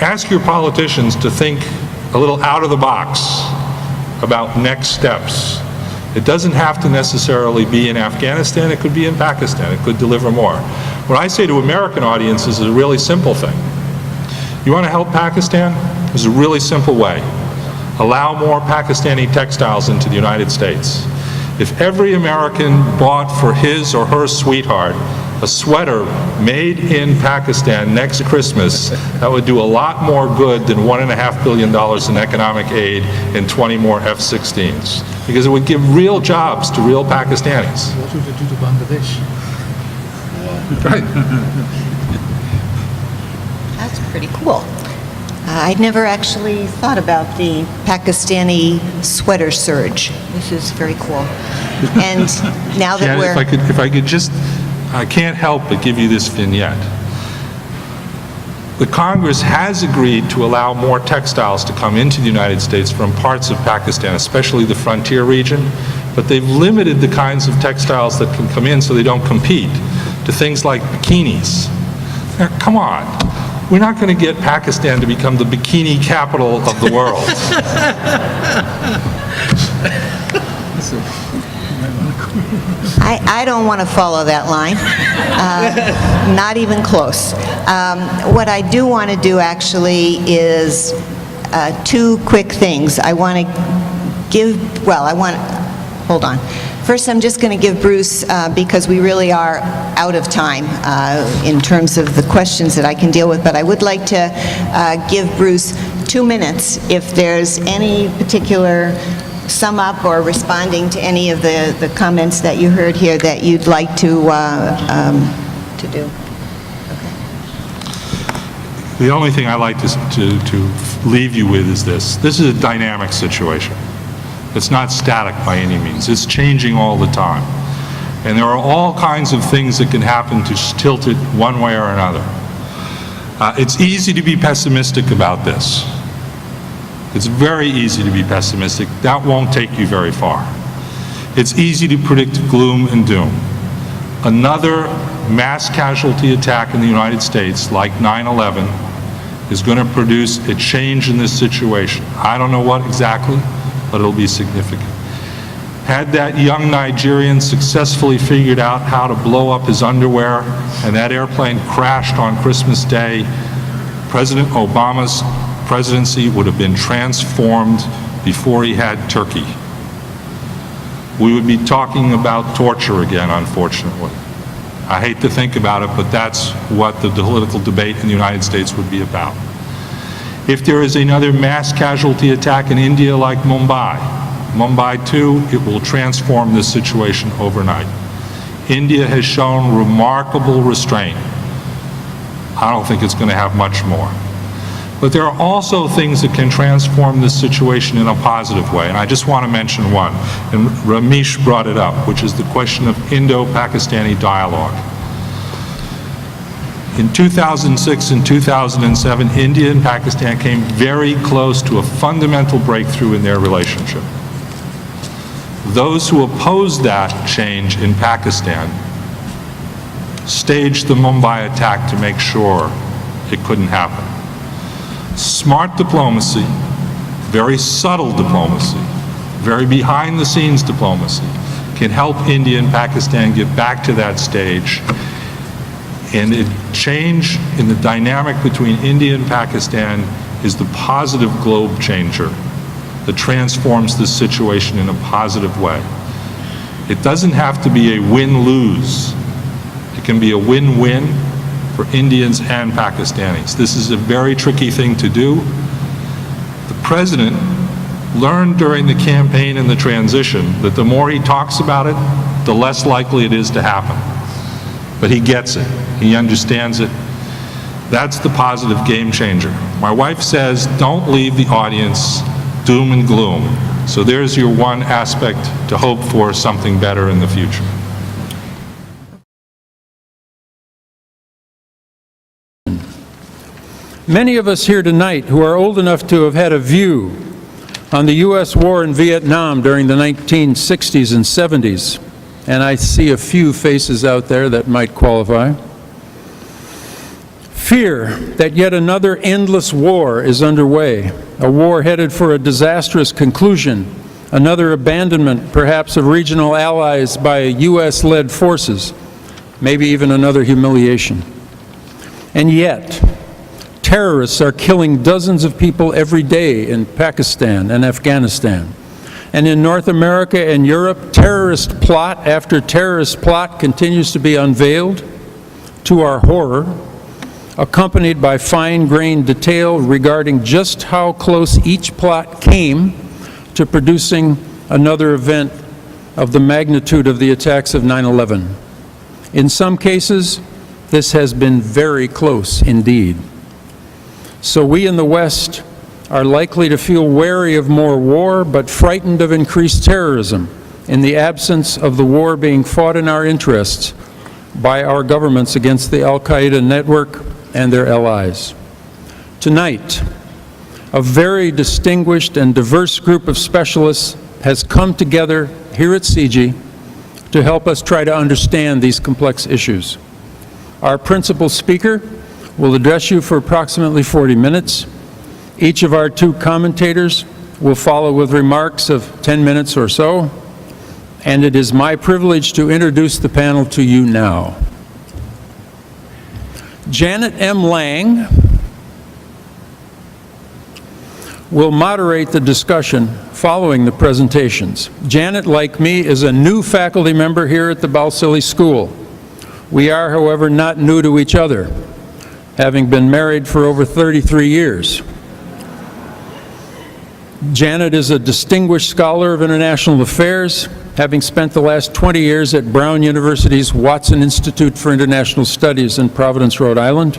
ask your politicians to think a little out of the box about next steps. It doesn't have to necessarily be in Afghanistan, it could be in Pakistan, it could deliver more. What I say to American audiences is a really simple thing. You want to help Pakistan? There's a really simple way. Allow more Pakistani textiles into the United States. If every American bought for his or her sweetheart a sweater made in Pakistan next Christmas, that would do a lot more good than $1.5 billion in economic aid and 20 more F-16s. Because it would give real jobs to real Pakistanis. What would it do to Bangladesh? Right. That's pretty cool. I'd never actually thought about the Pakistani sweater surge. This is very cool. And now that Janet, if I could just, I can't help but give you this vignette. The Congress has agreed to allow more textiles to come into the United States from parts of Pakistan, especially the frontier region, but they've limited the kinds of textiles that can come in so they don't compete to things like bikinis. Now, come on. We're not going to get Pakistan to become the bikini capital of the world. I don't want to follow that line. Not even close. What I do want to do actually is two quick things. I want to give, hold on. First, I'm just going to give Bruce, because we really are out of time in terms of the questions that I can deal with, but I would like to give Bruce 2 minutes if there's any particular sum up or responding to any of the comments that you heard here that you'd like to do. The only thing I like to leave you with is this. This is a dynamic situation. It's not static by any means. It's changing all the time. And there are all kinds of things that can happen to tilt it one way or another. It's easy to be pessimistic about this. It's very easy to be pessimistic. That won't take you very far. It's easy to predict gloom and doom. Another mass casualty attack in the United States, like 9/11, is going to produce a change in this situation. I don't know what exactly, but it'll be significant. Had that young Nigerian successfully figured out how to blow up his underwear and that airplane crashed on Christmas Day, President Obama's presidency would have been transformed before he had turkey. We would be talking about torture again, unfortunately. I hate to think about it, but that's what the political debate in the United States would be about. If there is another mass casualty attack in India like Mumbai 2, it will transform this situation overnight. India has shown remarkable restraint. I don't think it's going to have much more. But there are also things that can transform this situation in a positive way, and I just want to mention one, and Ramesh brought it up, which is the question of Indo-Pakistani dialogue. In 2006 and 2007, India and Pakistan came very close to a fundamental breakthrough in their relationship. Those who opposed that change in Pakistan staged the Mumbai attack to make sure it couldn't happen. Smart diplomacy, very subtle diplomacy, very behind-the-scenes diplomacy can help India and Pakistan get back to that stage, and a change in the dynamic between India and Pakistan is the positive globe changer that transforms this situation in a positive way. It doesn't have to be a win-lose. It can be a win-win for Indians and Pakistanis. This is a very tricky thing to do. The president learned during the campaign and the transition that the more he talks about it, the less likely it is to happen. But he gets it. He understands it. That's the positive game changer. My wife says, don't leave the audience doom and gloom. So there's your one aspect to hope for something better in the future. Many of us here tonight who are old enough to have had a view on the U.S. war in Vietnam during the 1960s and 70s, and I see a few faces out there that might qualify, fear that yet another endless war is underway, a war headed for a disastrous conclusion, another abandonment perhaps of regional allies by U.S.-led forces, maybe even another humiliation. And yet, terrorists are killing dozens of people every day in Pakistan and Afghanistan. And in North America and Europe, terrorist plot after terrorist plot continues to be unveiled, to our horror, accompanied by fine-grained detail regarding just how close each plot came to producing another event of the magnitude of the attacks of 9/11. In some cases, this has been very close indeed. So we in the West are likely to feel wary of more war, but frightened of increased terrorism in the absence of the war being fought in our interests by our governments against the Al-Qaeda network and their allies. Tonight, a very distinguished and diverse group of specialists has come together here at CG to help us try to understand these complex issues. Our principal speaker will address you for approximately 40 minutes. Each of our two commentators will follow with remarks of 10 minutes or so, and it is my privilege to introduce the panel to you now. Janet M. Lang will moderate the discussion following the presentations. Janet, like me, is a new faculty member here at the Balsillie School. We are, however, not new to each other, having been married for over 33 years. Janet is a distinguished scholar of international affairs, having spent the last 20 years at Brown University's Watson Institute for International Studies in Providence, Rhode Island.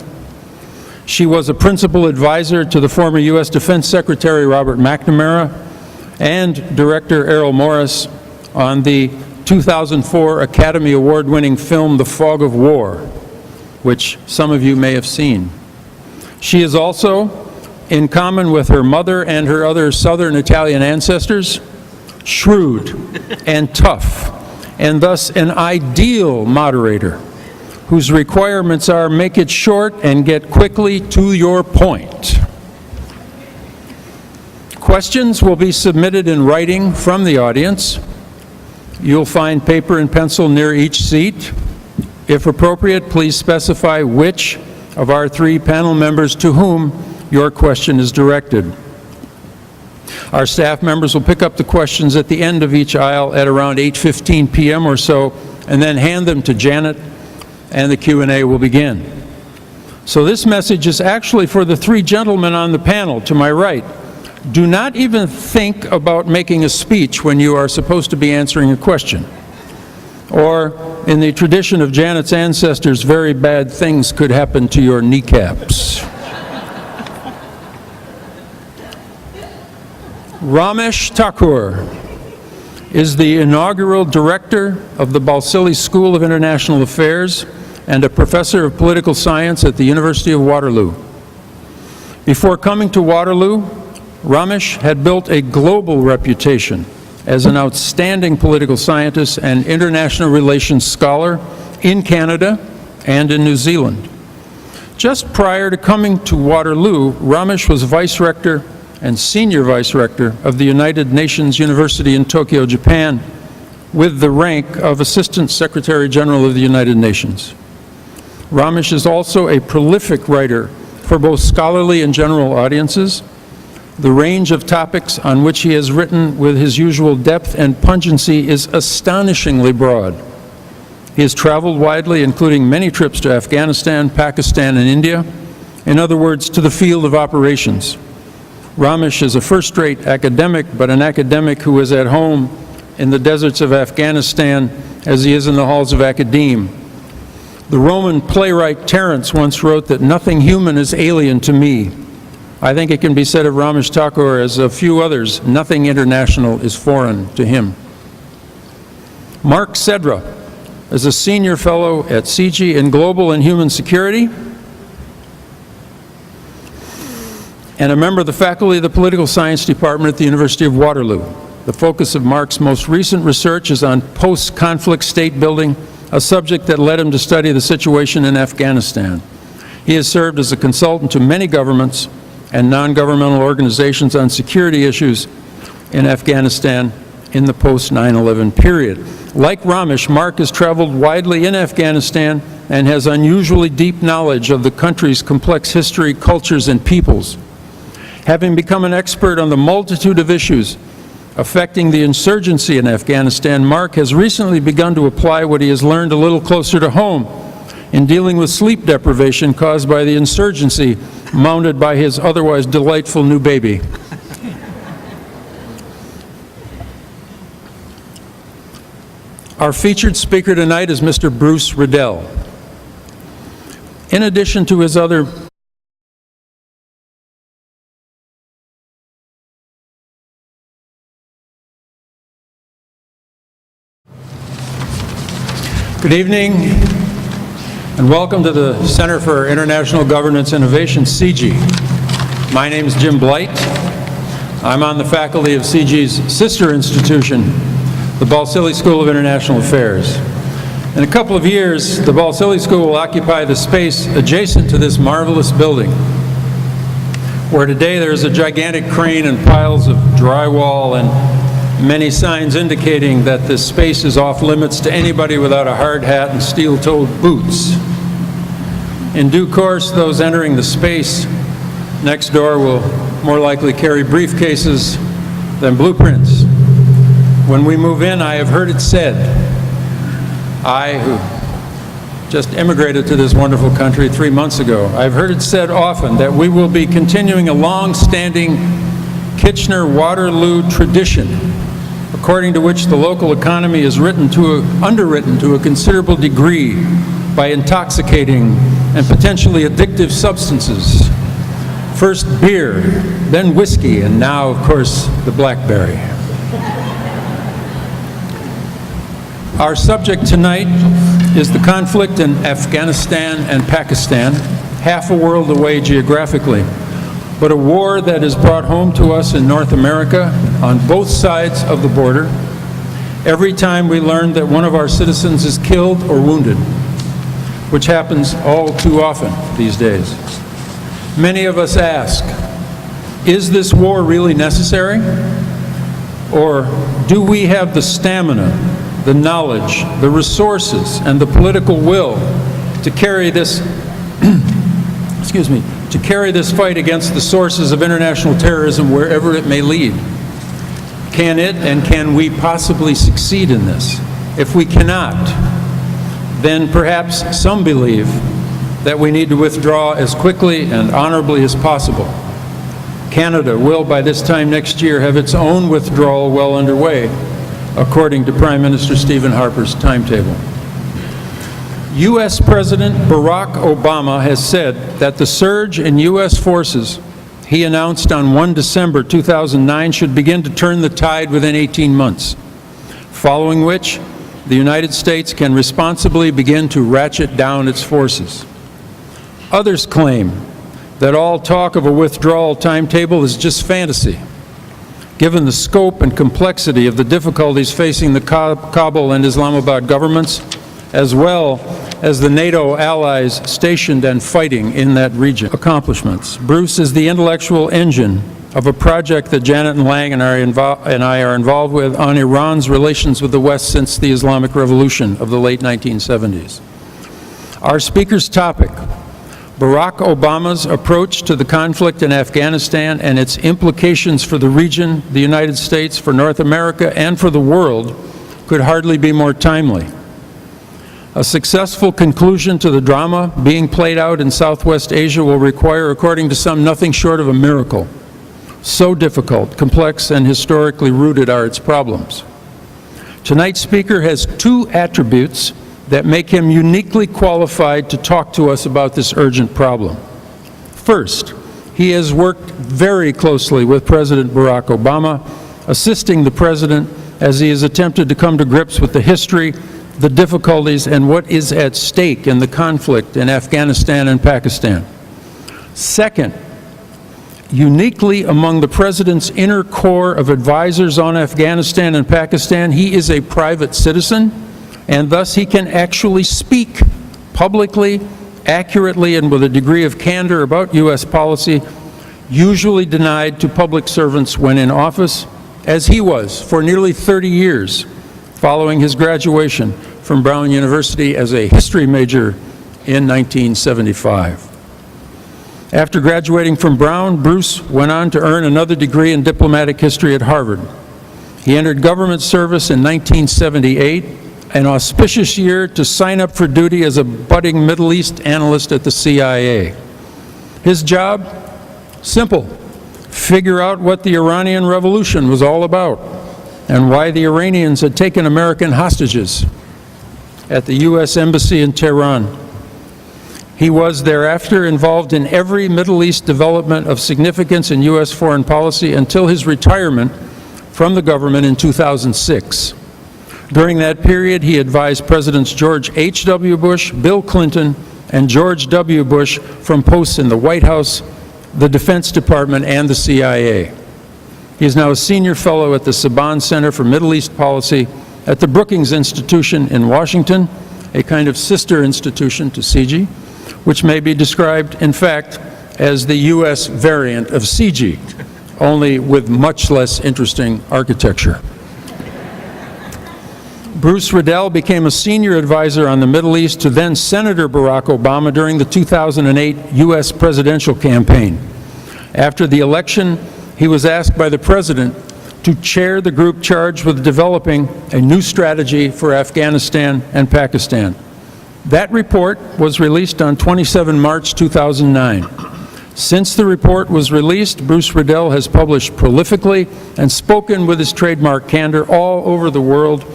She was a principal advisor to the former U.S. Defense Secretary Robert McNamara and Director Errol Morris on the 2004 Academy Award-winning film The Fog of War, which some of you may have seen. She is also, in common with her mother and her other Southern Italian ancestors, shrewd and tough, and thus an ideal moderator whose requirements are make it short and get quickly to your point. Questions will be submitted in writing from the audience. You'll find paper and pencil near each seat. If appropriate, please specify which of our three panel members to whom your question is directed. Our staff members will pick up the questions at the end of each aisle at around 8:15 p.m. or so, and then hand them to Janet and the Q&A will begin. So this message is actually for the three gentlemen on the panel to my right. Do not even think about making a speech when you are supposed to be answering a question. Or, in the tradition of Janet's ancestors, very bad things could happen to your kneecaps. Ramesh Thakur is the inaugural director of the Balsillie School of International Affairs and a professor of political science at the University of Waterloo. Before coming to Waterloo, Ramesh had built a global reputation as an outstanding political scientist and international relations scholar in Canada and in New Zealand. Just prior to coming to Waterloo, Ramesh was Vice Rector and Senior Vice Rector of the United Nations University in Tokyo, Japan, with the rank of Assistant Secretary General of the United Nations. Ramesh is also a prolific writer for both scholarly and general audiences. The range of topics on which he has written with his usual depth and pungency is astonishingly broad. He has traveled widely, including many trips to Afghanistan, Pakistan, and India. In other words, to the field of operations. Ramesh is a first-rate academic, but an academic who is at home in the deserts of Afghanistan as he is in the halls of academe. The Roman playwright Terence once wrote that nothing human is alien to me. I think it can be said of Ramesh Thakur, as a few others, nothing international is foreign to him. Mark Sedra is a senior fellow at CG in Global and Human Security and a member of the faculty of the Political Science Department at the University of Waterloo. The focus of Mark's most recent research is on post-conflict state building, a subject that led him to study the situation in Afghanistan. He has served as a consultant to many governments and non-governmental organizations on security issues in Afghanistan in the post-9/11 period. Like Ramesh, Mark has traveled widely in Afghanistan and has unusually deep knowledge of the country's complex history, cultures, and peoples. Having become an expert on the multitude of issues affecting the insurgency in Afghanistan, Mark has recently begun to apply what he has learned a little closer to home in dealing with sleep deprivation caused by the insurgency mounted by his otherwise delightful new baby. Our featured speaker tonight is Mr. Bruce Riedel. In addition to his other Good evening, and welcome to the Center for International Governance Innovation, CG. My name is Jim Blight. I'm on the faculty of CG's sister institution, the Balsillie School of International Affairs. In a couple of years, the Balsillie School will occupy the space adjacent to this marvelous building, where today there is a gigantic crane and piles of drywall and many signs indicating that this space is off limits to anybody without a hard hat and steel-toed boots. In due course, those entering the space next door will more likely carry briefcases than blueprints. When we move in, I have heard it said, I, who just immigrated to this wonderful country 3 months ago, I've heard it said often that we will be continuing a long-standing Kitchener-Waterloo tradition, according to which the local economy is underwritten to a considerable degree by intoxicating and potentially addictive substances. First beer, then whiskey, and now, of course, the blackberry. Our subject tonight is the conflict in Afghanistan and Pakistan, half a world away geographically, but a war that is brought home to us in North America on both sides of the border every time we learn that one of our citizens is killed or wounded, which happens all too often these days. Many of us ask, is this war really necessary? Or do we have the stamina, the knowledge, the resources, and the political will to carry this to carry this fight against the sources of international terrorism wherever it may lead? Can it and can we possibly succeed in this? If we cannot, then perhaps some believe that we need to withdraw as quickly and honorably as possible. Canada will, by this time next year, have its own withdrawal well underway, according to Prime Minister Stephen Harper's timetable. U.S. President Barack Obama has said that the surge in U.S. forces he announced on 1 December 2009 should begin to turn the tide within 18 months, following which the United States can responsibly begin to ratchet down its forces. Others claim that all talk of a withdrawal timetable is just fantasy, given the scope and complexity of the difficulties facing the Kabul and Islamabad governments, as well as the NATO allies stationed and fighting in that region. Accomplishments. Bruce is the intellectual engine of a project that Janet and Lang and I are involved with on Iran's relations with the West since the Islamic Revolution of the late 1970s. Our speaker's topic: Barack Obama's approach to the conflict in Afghanistan and its implications for the region, the United States, for North America, and for the world, could hardly be more timely. A successful conclusion to the drama being played out in Southwest Asia will require, according to some, nothing short of a miracle. So difficult, complex, and historically rooted are its problems. Tonight's speaker has two attributes that make him uniquely qualified to talk to us about this urgent problem. First, he has worked very closely with President Barack Obama, assisting the President as he has attempted to come to grips with the history, the difficulties, and what is at stake in the conflict in Afghanistan and Pakistan. Second, uniquely among the President's inner core of advisors on Afghanistan and Pakistan, he is a private citizen, and thus he can actually speak publicly, accurately, and with a degree of candor about U.S. policy, usually denied to public servants when in office, as he was for nearly 30 years, following his graduation from Brown University as a history major in 1975. After graduating from Brown, Bruce went on to earn another degree in diplomatic history at Harvard. He entered government service in 1978, an auspicious year to sign up for duty as a budding Middle East analyst at the CIA. His job? Simple: figure out what the Iranian Revolution was all about and why the Iranians had taken American hostages at the U.S. Embassy in Tehran. He was thereafter involved in every Middle East development of significance in U.S. foreign policy until his retirement from the government in 2006. During that period, he advised Presidents George H.W. Bush, Bill Clinton, and George W. Bush from posts in the White House, the Defense Department, and the CIA. He is now a senior fellow at the Saban Center for Middle East Policy at the Brookings Institution in Washington, a kind of sister institution to CG, which may be described, in fact, as the U.S. variant of CG, only with much less interesting architecture. Bruce Riedel became a senior advisor on the Middle East to then Senator Barack Obama during the 2008 U.S. presidential campaign. After the election, he was asked by the President to chair the group charged with developing a new strategy for Afghanistan and Pakistan. That report was released on 27 March 2009. Since the report was released, Bruce Riedel has published prolifically and spoken with his trademark candor all over the world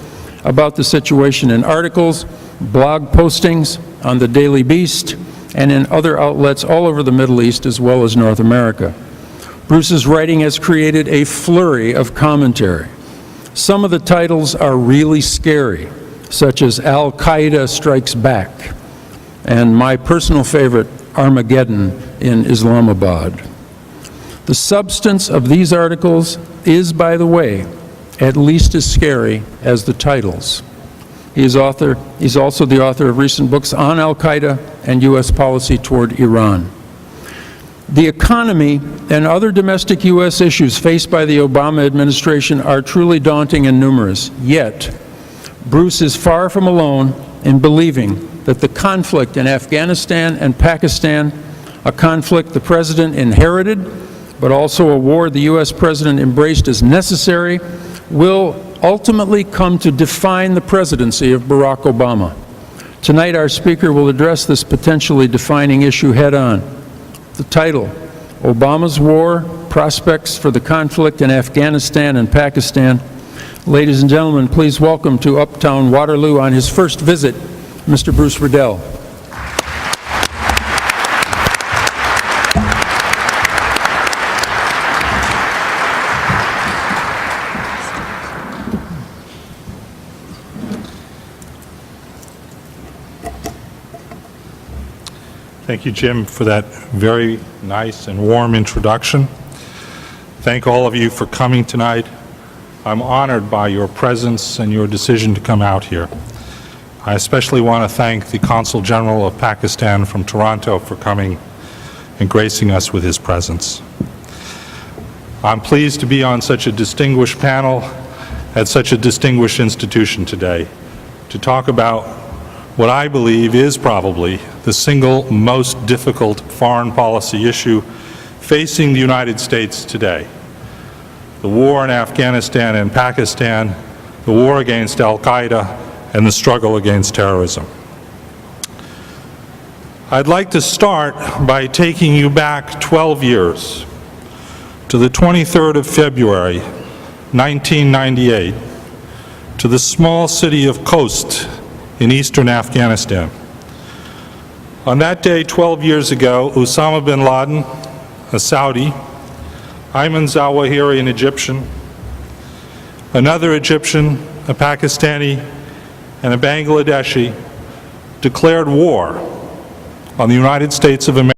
about the situation in articles, blog postings, on the Daily Beast, and in other outlets all over the Middle East as well as North America. Bruce's writing has created a flurry of commentary. Some of the titles are really scary, such as Al-Qaeda Strikes Back, and my personal favorite, Armageddon in Islamabad. The substance of these articles is, by the way, at least as scary as the titles. He's also the author of recent books on Al-Qaeda and U.S. policy toward Iran. The economy and other domestic U.S. issues faced by the Obama administration are truly daunting and numerous. Yet, Bruce is far from alone in believing that the conflict in Afghanistan and Pakistan, a conflict the President inherited, but also a war the U.S. President embraced as necessary, will ultimately come to define the presidency of Barack Obama. Tonight, our speaker will address this potentially defining issue head-on. The title, Obama's War, Prospects for the Conflict in Afghanistan and Pakistan. Ladies and gentlemen, please welcome to Uptown Waterloo on his first visit, Mr. Bruce Riedel. Thank you, Jim, for that very nice and warm introduction. Thank all of you for coming tonight. I'm honored by your presence and your decision to come out here. I especially want to thank the Consul General of Pakistan from Toronto for coming and gracing us with his presence. I'm pleased to be on such a distinguished panel at such a distinguished institution today to talk about what I believe is probably the single most difficult foreign policy issue facing the United States today. The war in Afghanistan and Pakistan, the war against al-Qaeda, and the struggle against terrorism. I'd like to start by taking you back 12 years to the 23rd of February, 1998, to the small city of Khost in eastern Afghanistan. On that day 12 years ago, Osama bin Laden, a Saudi, Ayman Zawahiri, an Egyptian, another Egyptian, a Pakistani, and a Bangladeshi declared war on the United States of America